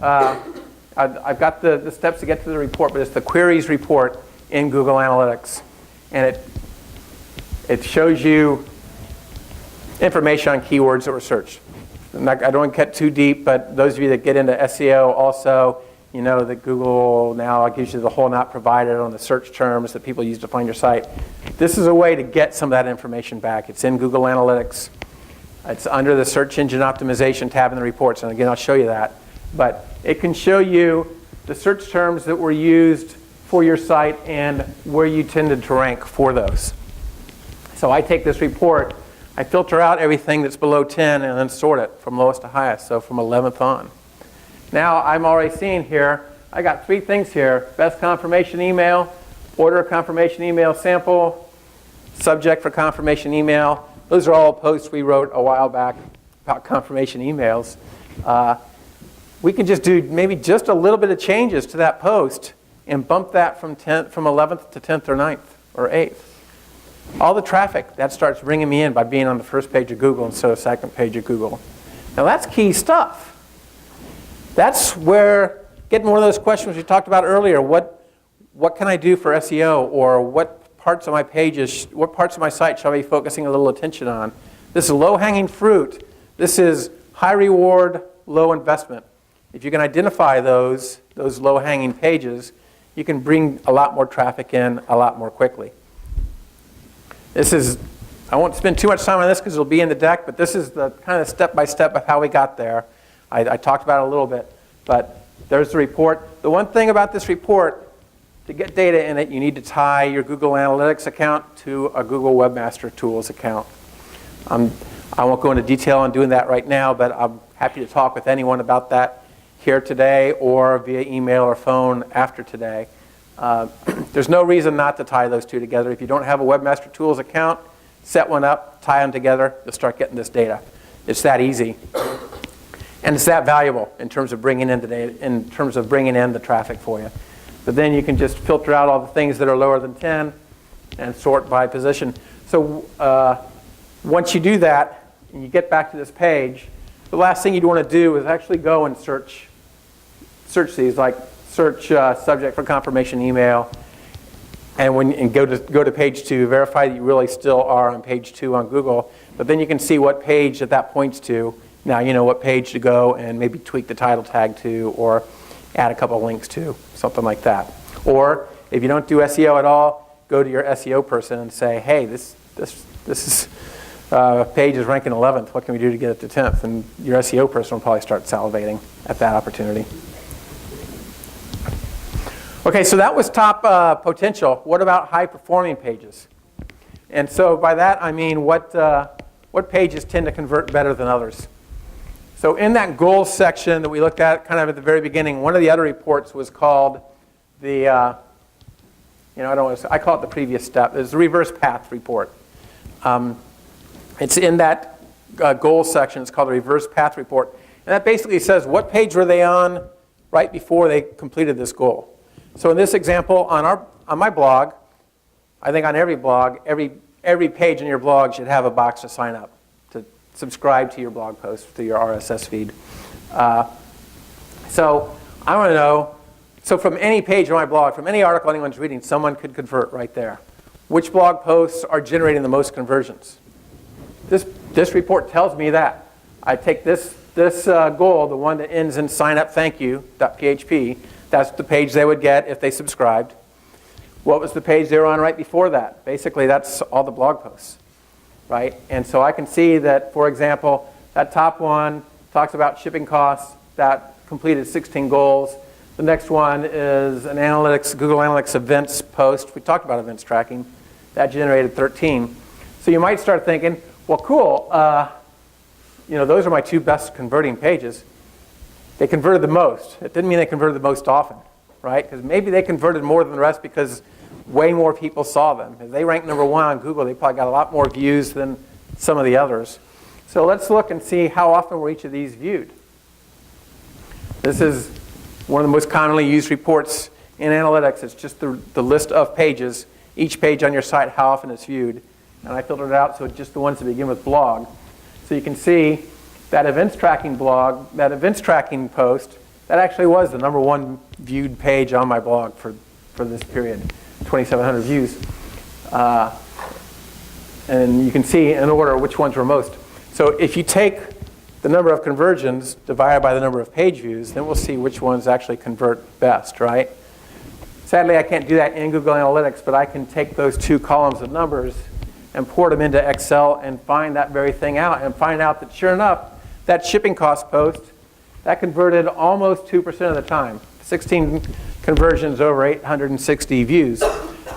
I've got the steps to get to the report, but it's the queries report in Google Analytics. And it shows you information on keywords that were searched. I don't want to get too deep, but those of you that get into SEO also, you know that Google now gives you the whole not provided on the search terms that people use to find your site. This is a way to get some of that information back. It's in Google Analytics. It's under the Search Engine Optimization tab in the reports, and again, I'll show you that. But it can show you the search terms that were used for your site and where you tended to rank for those. So I take this report, I filter out everything that's below 10 and then sort it from lowest to highest, so from 11th on. Now I'm already seeing here, I got 3 things here: best confirmation email, order confirmation email sample, subject for confirmation email. Those are all posts we wrote a while back about confirmation emails. We can just do maybe just a little bit of changes to that post and bump that from 11th to 10th or 9th or 8th. All the traffic, that starts bringing me in by being on the first page of Google instead of second page of Google. Now that's key stuff. That's where, getting one of those questions we talked about earlier, what can I do for SEO, or what parts of my pages, what parts of my site shall I be focusing a little attention on? This is low-hanging fruit. This is high reward, low investment. If you can identify those low-hanging pages, you can bring a lot more traffic in a lot more quickly. This is, I won't spend too much time on this because it'll be in the deck, but this is the kind of step-by-step of how we got there. I talked about it a little bit, but there's the report. The one thing about this report, to get data in it, you need to tie your Google Analytics account to a Google Webmaster Tools account. I won't go into detail on doing that right now, but I'm happy to talk with anyone about that here today or via email or phone after today. There's no reason not to tie those two together. If you don't have a Webmaster Tools account, set one up, tie them together, you'll start getting this data. It's that easy. And it's that valuable in terms of bringing in the data, in terms of bringing in the traffic for you. But then you can just filter out all the things that are lower than 10 and sort by position. So once you do that and you get back to this page, the last thing you'd want to do is actually go and search these, like search subject for confirmation email, and go to page 2, verify that you really still are on page 2 on Google. But then you can see what page that points to. Now you know what page to go and maybe tweak the title tag to, or add a couple links to, something like that. Or if you don't do SEO at all, go to your SEO person and say, hey, this page is ranking 11th. What can we do to get it to 10th? And your SEO person will probably start salivating at that opportunity. Okay, so that was top potential. What about high-performing pages? And so by that I mean what pages tend to convert better than others. So in that goals section that we looked at kind of at the very beginning, one of the other reports was called the, I call it the previous step. It's the reverse path report. It's in that goals section. It's called the reverse path report. And that basically says what page were they on right before they completed this goal. So in this example, on my blog, I think on every blog, every page in your blog should have a box to sign up, to subscribe to your blog post, to your RSS feed. So I want to know, so from any page on my blog, from any article anyone's reading, someone could convert right there. Which blog posts are generating the most conversions? This report tells me that. I take this goal, the one that ends in signup.thankyou.php, that's the page they would get if they subscribed. What was the page they were on right before that? Basically, that's all the blog posts, right? And so I can see that, for example, that top one talks about shipping costs. That completed 16 goals. The next one is an Google Analytics events post. We talked about events tracking. That generated 13. So you might start thinking, well, cool. Those are my 2 best converting pages. They converted the most. It didn't mean they converted the most often, right? Because maybe they converted more than the rest because way more people saw them. If they ranked number 1 on Google, they probably got a lot more views than some of the others. So let's look and see how often were each of these viewed. This is one of the most commonly used reports in analytics. It's just the list of pages, each page on your site, how often it's viewed. And I filtered it out so it's just the ones that begin with blog. So you can see that events tracking post, that actually was the number 1 viewed page on my blog for this period, 2,700 views. And you can see in order which ones were most. So if you take the number of conversions divided by the number of page views, then we'll see which ones actually convert best, right? Sadly, I can't do that in Google Analytics, but I can take those 2 columns of numbers and port them into Excel and find that very thing out and find out that sure enough, that shipping cost post, that converted almost 2% of the time. 16 conversions over 860 views.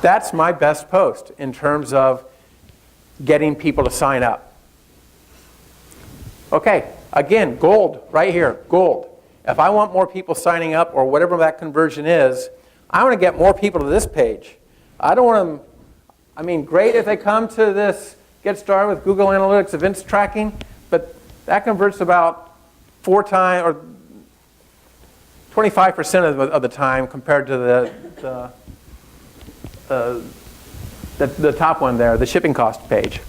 That's my best post in terms of getting people to sign up. Okay, again, gold right here, gold. If I want more people signing up or whatever that conversion is, I want to get more people to this page. I don't want them, great if they come to this Get Started with Google Analytics events tracking, but that converts about 4 times or 25% of the time compared to the top one there, the shipping cost page.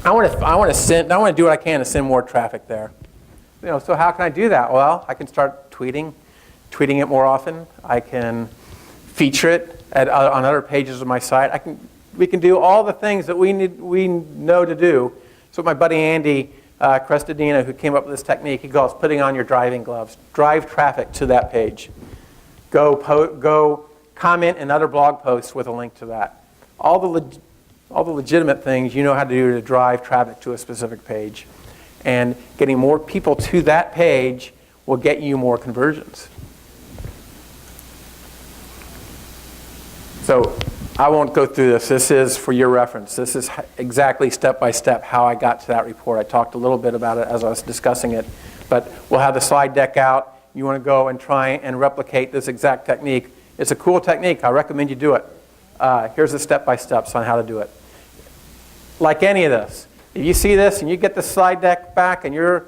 I want to do what I can to send more traffic there. So how can I do that? Well, I can start tweeting it more often. I can feature it on other pages of my site. We can do all the things that we know to do. So my buddy Andy Crestadina, who came up with this technique, he calls putting on your driving gloves. Drive traffic to that page. Go comment in other blog posts with a link to that. All the legitimate things you know how to do to drive traffic to a specific page. And getting more people to that page will get you more conversions. So I won't go through this. This is for your reference. This is exactly step by step how I got to that report. I talked a little bit about it as I was discussing it. But we'll have the slide deck out. You want to go and try and replicate this exact technique. It's a cool technique. I recommend you do it. Here's the step-by-steps on how to do it. Like any of this, if you see this and you get the slide deck back and you're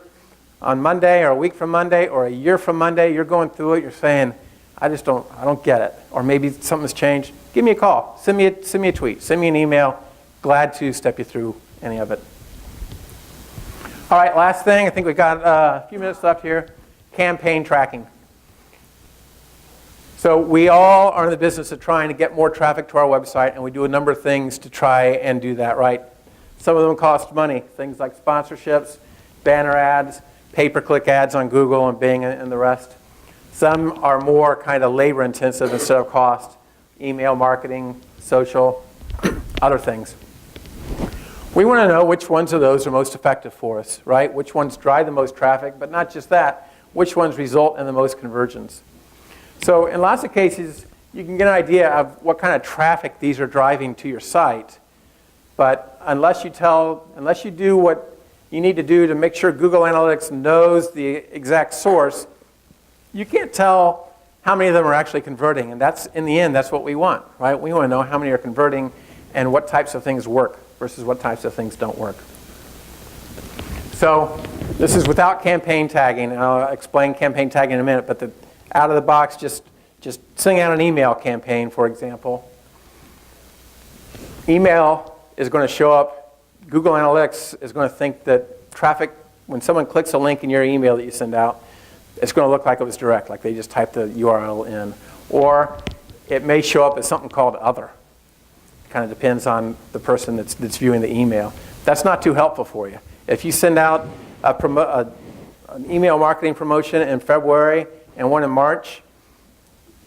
on Monday or a week from Monday or a year from Monday, you're going through it, you're saying, I don't get it. Or maybe something's changed. Give me a call. Send me a tweet. Send me an email. Glad to step you through any of it. All right, last thing. I think we've got a few minutes left here. Campaign tracking. So we all are in the business of trying to get more traffic to our website, and we do a number of things to try and do that right. Some of them cost money. Things like sponsorships, banner ads, pay-per-click ads on Google and Bing and the rest. Some are more kind of labor-intensive instead of cost. Email marketing, social, other things. We want to know which ones of those are most effective for us, right? Which ones drive the most traffic, but not just that, which ones result in the most conversions. So in lots of cases, you can get an idea of what kind of traffic these are driving to your site, but unless you do what you need to do to make sure Google Analytics knows the exact source, you can't tell how many of them are actually converting. And that's, in the end, that's what we want, right? We want to know how many are converting and what types of things work versus what types of things don't work. So this is without campaign tagging, and I'll explain campaign tagging in a minute, but out of the box, just sending out an email campaign, for example. Email is going to show up. Google Analytics is going to think that traffic, when someone clicks a link in your email that you send out, it's going to look like it was direct, like they just typed the URL in. Or it may show up as something called other. It kind of depends on the person that's viewing the email. That's not too helpful for you. If you send out an email marketing promotion in February and one in March,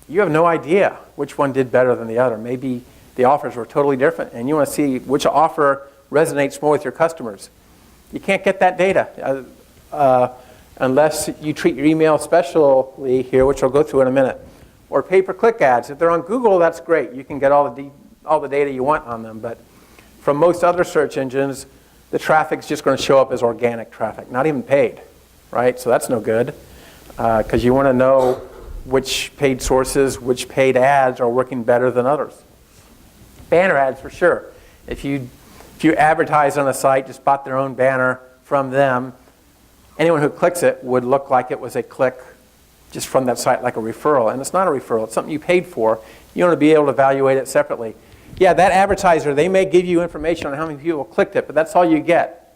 you have no idea which one did better than the other. Maybe the offers were totally different, and you want to see which offer resonates more with your customers. You can't get that data unless you treat your email specially here, which I'll go through in a minute. Or pay-per-click ads. If they're on Google, that's great. You can get all the data you want on them. But from most other search engines, the traffic's just going to show up as organic traffic, not even paid, right? So that's no good, because you want to know which paid sources, which paid ads are working better than others. Banner ads, for sure. If you advertise on a site, just bought their own banner from them, anyone who clicks it would look like it was a click just from that site, like a referral. And it's not a referral. It's something you paid for. You want to be able to evaluate it separately. Yeah, that advertiser, they may give you information on how many people clicked it, but that's all you get.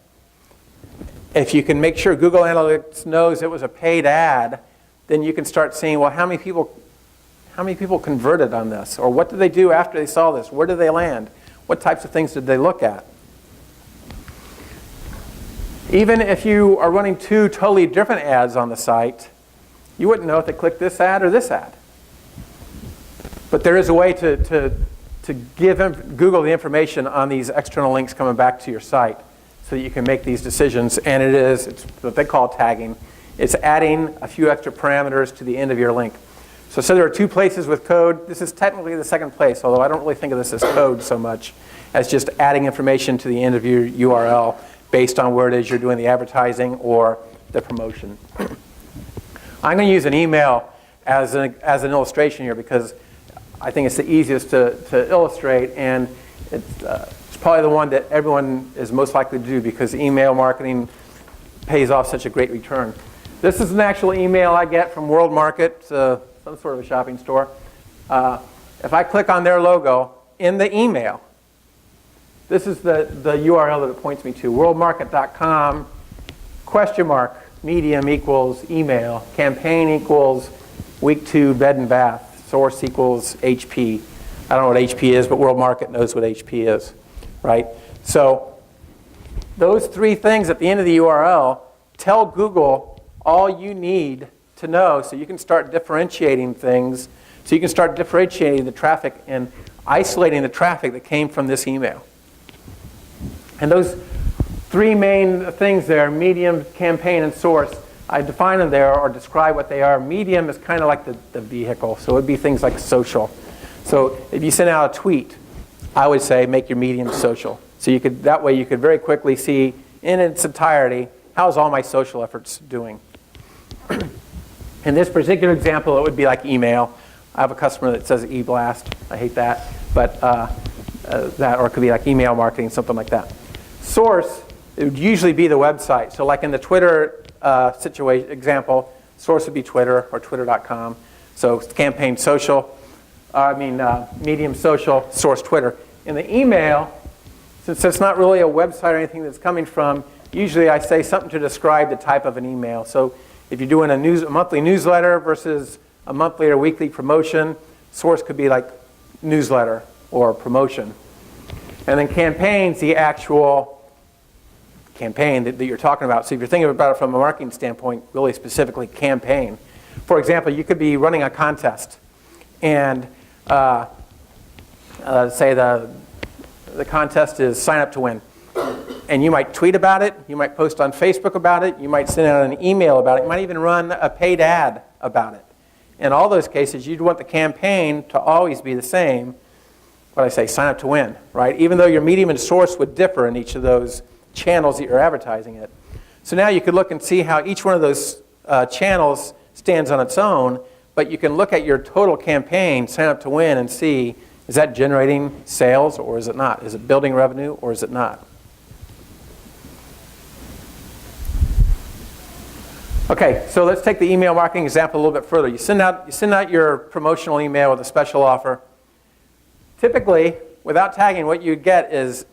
If you can make sure Google Analytics knows it was a paid ad, then you can start seeing, well, how many people converted on this? Or what did they do after they saw this? Where did they land? What types of things did they look at? Even if you are running two totally different ads on the site, you wouldn't know if they clicked this ad or this ad. But there is a way to give Google the information on these external links coming back to your site so that you can make these decisions. And it's what they call tagging. It's adding a few extra parameters to the end of your link. So there are two places with code. This is technically the second place, although I don't really think of this as code so much as just adding information to the end of your URL based on where it is you're doing the advertising or the promotion. I'm going to use an email as an illustration here because I think it's the easiest to illustrate, and it's probably the one that everyone is most likely to do because email marketing pays off such a great return. This is an actual email I get from World Market, some sort of a shopping store. If I click on their logo in the email, this is the URL that it points me to, worldmarket.com, medium equals email, campaign equals week 2 bed and bath, source equals HP. I don't know what HP is, but World Market knows what HP is, right? So those three things at the end of the URL tell Google all you need to know so you can start differentiating things, so you can start differentiating the traffic and isolating the traffic that came from this email. And those three main things there, medium, campaign, and source, I define them there or describe what they are. Medium is kind of like the vehicle, so it would be things like social. So if you send out a tweet, I would say make your medium social. So that way you could very quickly see in its entirety, how's all my social efforts doing? In this particular example, it would be like email. I have a customer that says e-blast. I hate that. But that, or it could be like email marketing, something like that. Source, it would usually be the website. So like in the Twitter situation example, source would be Twitter or twitter.com. So campaign social, medium social, source Twitter. In the email, since it's not really a website or anything that's coming from, usually I say something to describe the type of an email. So if you're doing a monthly newsletter versus a monthly or weekly promotion, source could be like newsletter or promotion. And then campaign's the actual campaign that you're talking about. So if you're thinking about it from a marketing standpoint, really specifically campaign. For example, you could be running a contest, and say the contest is sign up to win. And you might tweet about it, you might post on Facebook about it, you might send out an email about it, you might even run a paid ad about it. In all those cases, you'd want the campaign to always be the same. What I say, sign up to win, right? Even though your medium and source would differ in each of those channels that you're advertising it. So now you could look and see how each one of those channels stands on its own, but you can look at your total campaign, sign up to win, and see, is that generating sales or is it not? Is it building revenue or is it not? Okay, so let's take the email marketing example a little bit further. You send out your promotional email with a special offer. Typically, without tagging, what you get is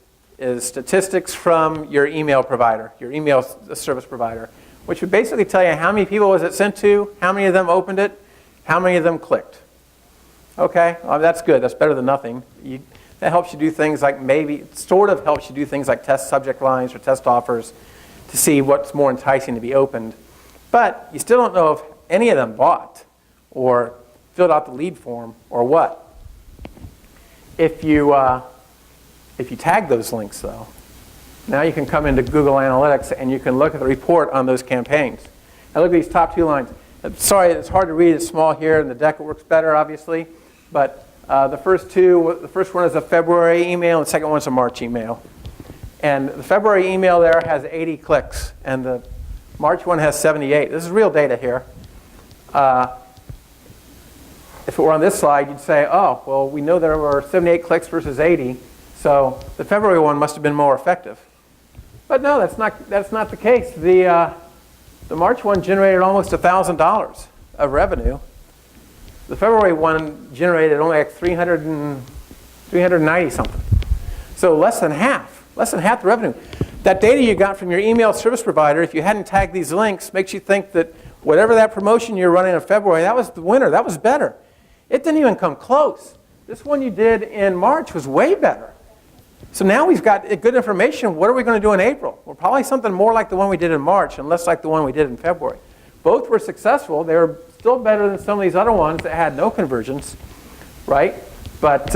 statistics from your email provider, your email service provider, which would basically tell you how many people was it sent to, how many of them opened it, how many of them clicked. Okay, well, that's good. That's better than nothing. That helps you do things like sort of helps you do things like test subject lines or test offers to see what's more enticing to be opened. But you still don't know if any of them bought or filled out the lead form or what. If you tag those links, though, now you can come into Google Analytics and you can look at the report on those campaigns. Now look at these top two lines. Sorry, it's hard to read. It's small here. In the deck it works better, obviously. But the first one is a February email, and the second one's a March email. And the February email there has 80 clicks, and the March one has 78. This is real data here. If it were on this slide, you'd say, oh, well, we know there were 78 clicks versus 80, so the February one must have been more effective. But no, that's not the case. The March one generated almost $1,000 of revenue. The February one generated only like 390 something. So less than half the revenue. That data you got from your email service provider, if you hadn't tagged these links, makes you think that whatever that promotion you're running in February, that was the winner, that was better. It didn't even come close. This one you did in March was way better. So now we've got good information. What are we going to do in April? Well, probably something more like the one we did in March and less like the one we did in February. Both were successful. They were still better than some of these other ones that had no conversions, right? But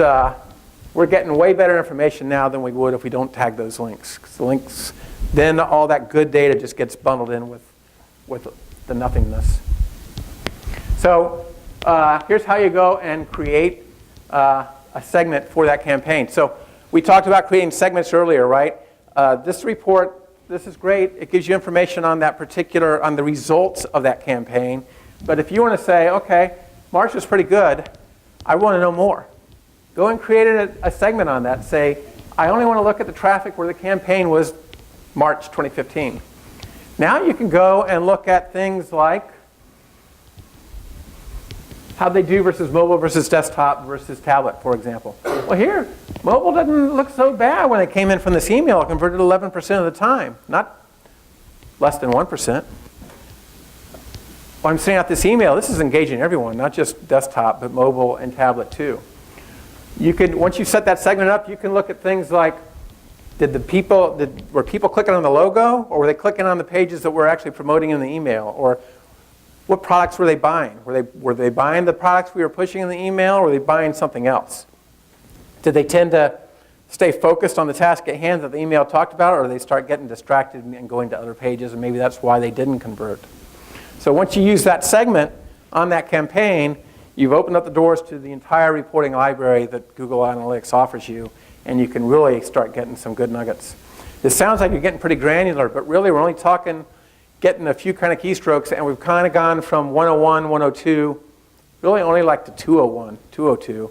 we're getting way better information now than we would if we don't tag those links. 'Cause the links, then all that good data just gets bundled in with the nothingness. So here's how you go and create a segment for that campaign. So we talked about creating segments earlier, right? This report, this is great. It gives you information on that on the results of that campaign. But if you want to say, okay, March was pretty good, I want to know more. Go and create a segment on that. Say, I only want to look at the traffic where the campaign was March 2015. Now you can go and look at things like how they do versus mobile versus desktop versus tablet, for example. Well, here, mobile doesn't look so bad when it came in from this email. It converted 11% of the time, not less than 1%. When I'm sending out this email, this is engaging everyone, not just desktop, but mobile and tablet too. Once you set that segment up, you can look at things like, were people clicking on the logo, or were they clicking on the pages that we're actually promoting in the email? Or what products were they buying? Were they buying the products we were pushing in the email, or were they buying something else? Did they tend to stay focused on the task at hand that the email talked about, or did they start getting distracted and going to other pages, and maybe that's why they didn't convert? So once you use that segment on that campaign, you've opened up the doors to the entire reporting library that Google Analytics offers you, and you can really start getting some good nuggets. This sounds like you're getting pretty granular, but really we're only talking getting a few kind of keystrokes, and we've kind of gone from 101, 102, really only like to 201, 202.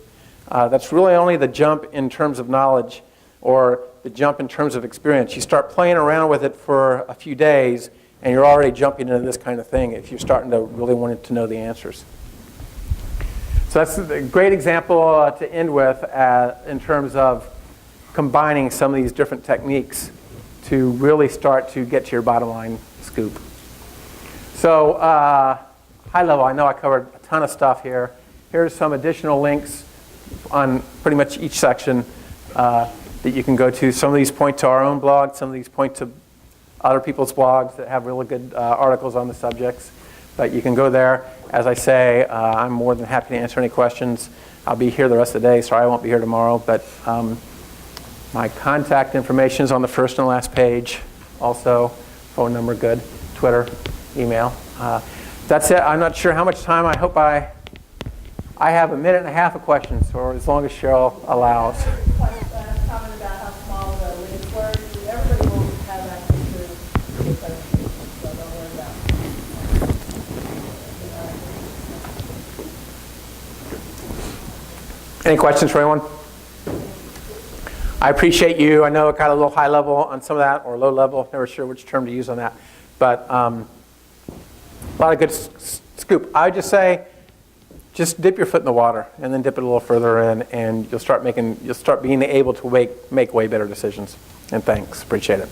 That's really only the jump in terms of knowledge or the jump in terms of experience. You start playing around with it for a few days, and you're already jumping into this kind of thing if you're starting to really want to know the answers. So that's a great example to end with in terms of combining some of these different techniques to really start to get to your bottom line scoop. So high level, I know I covered a ton of stuff here. Here's some additional links on pretty much each section that you can go to. Some of these point to our own blog. Some of these point to other people's blogs that have really good articles on the subjects. But you can go there. As I say, I'm more than happy to answer any questions. I'll be here the rest of the day. Sorry I won't be here tomorrow. But my contact information is on the first and last page. Also, phone number, good. Twitter, email. That's it. I'm not sure how much time. I hope I have 1.5 minutes of questions, or as long as Cheryl allows. Comment about how small the links were. Everybody will have access to the presentation, so don't worry about it. Any questions for anyone? I appreciate you. I know it got a little high level on some of that, or low level. Never sure which term to use on that. But a lot of good scoop. I would just say, just dip your foot in the water, and then dip it a little further in, and you'll start being able to make way better decisions. And thanks. Appreciate it.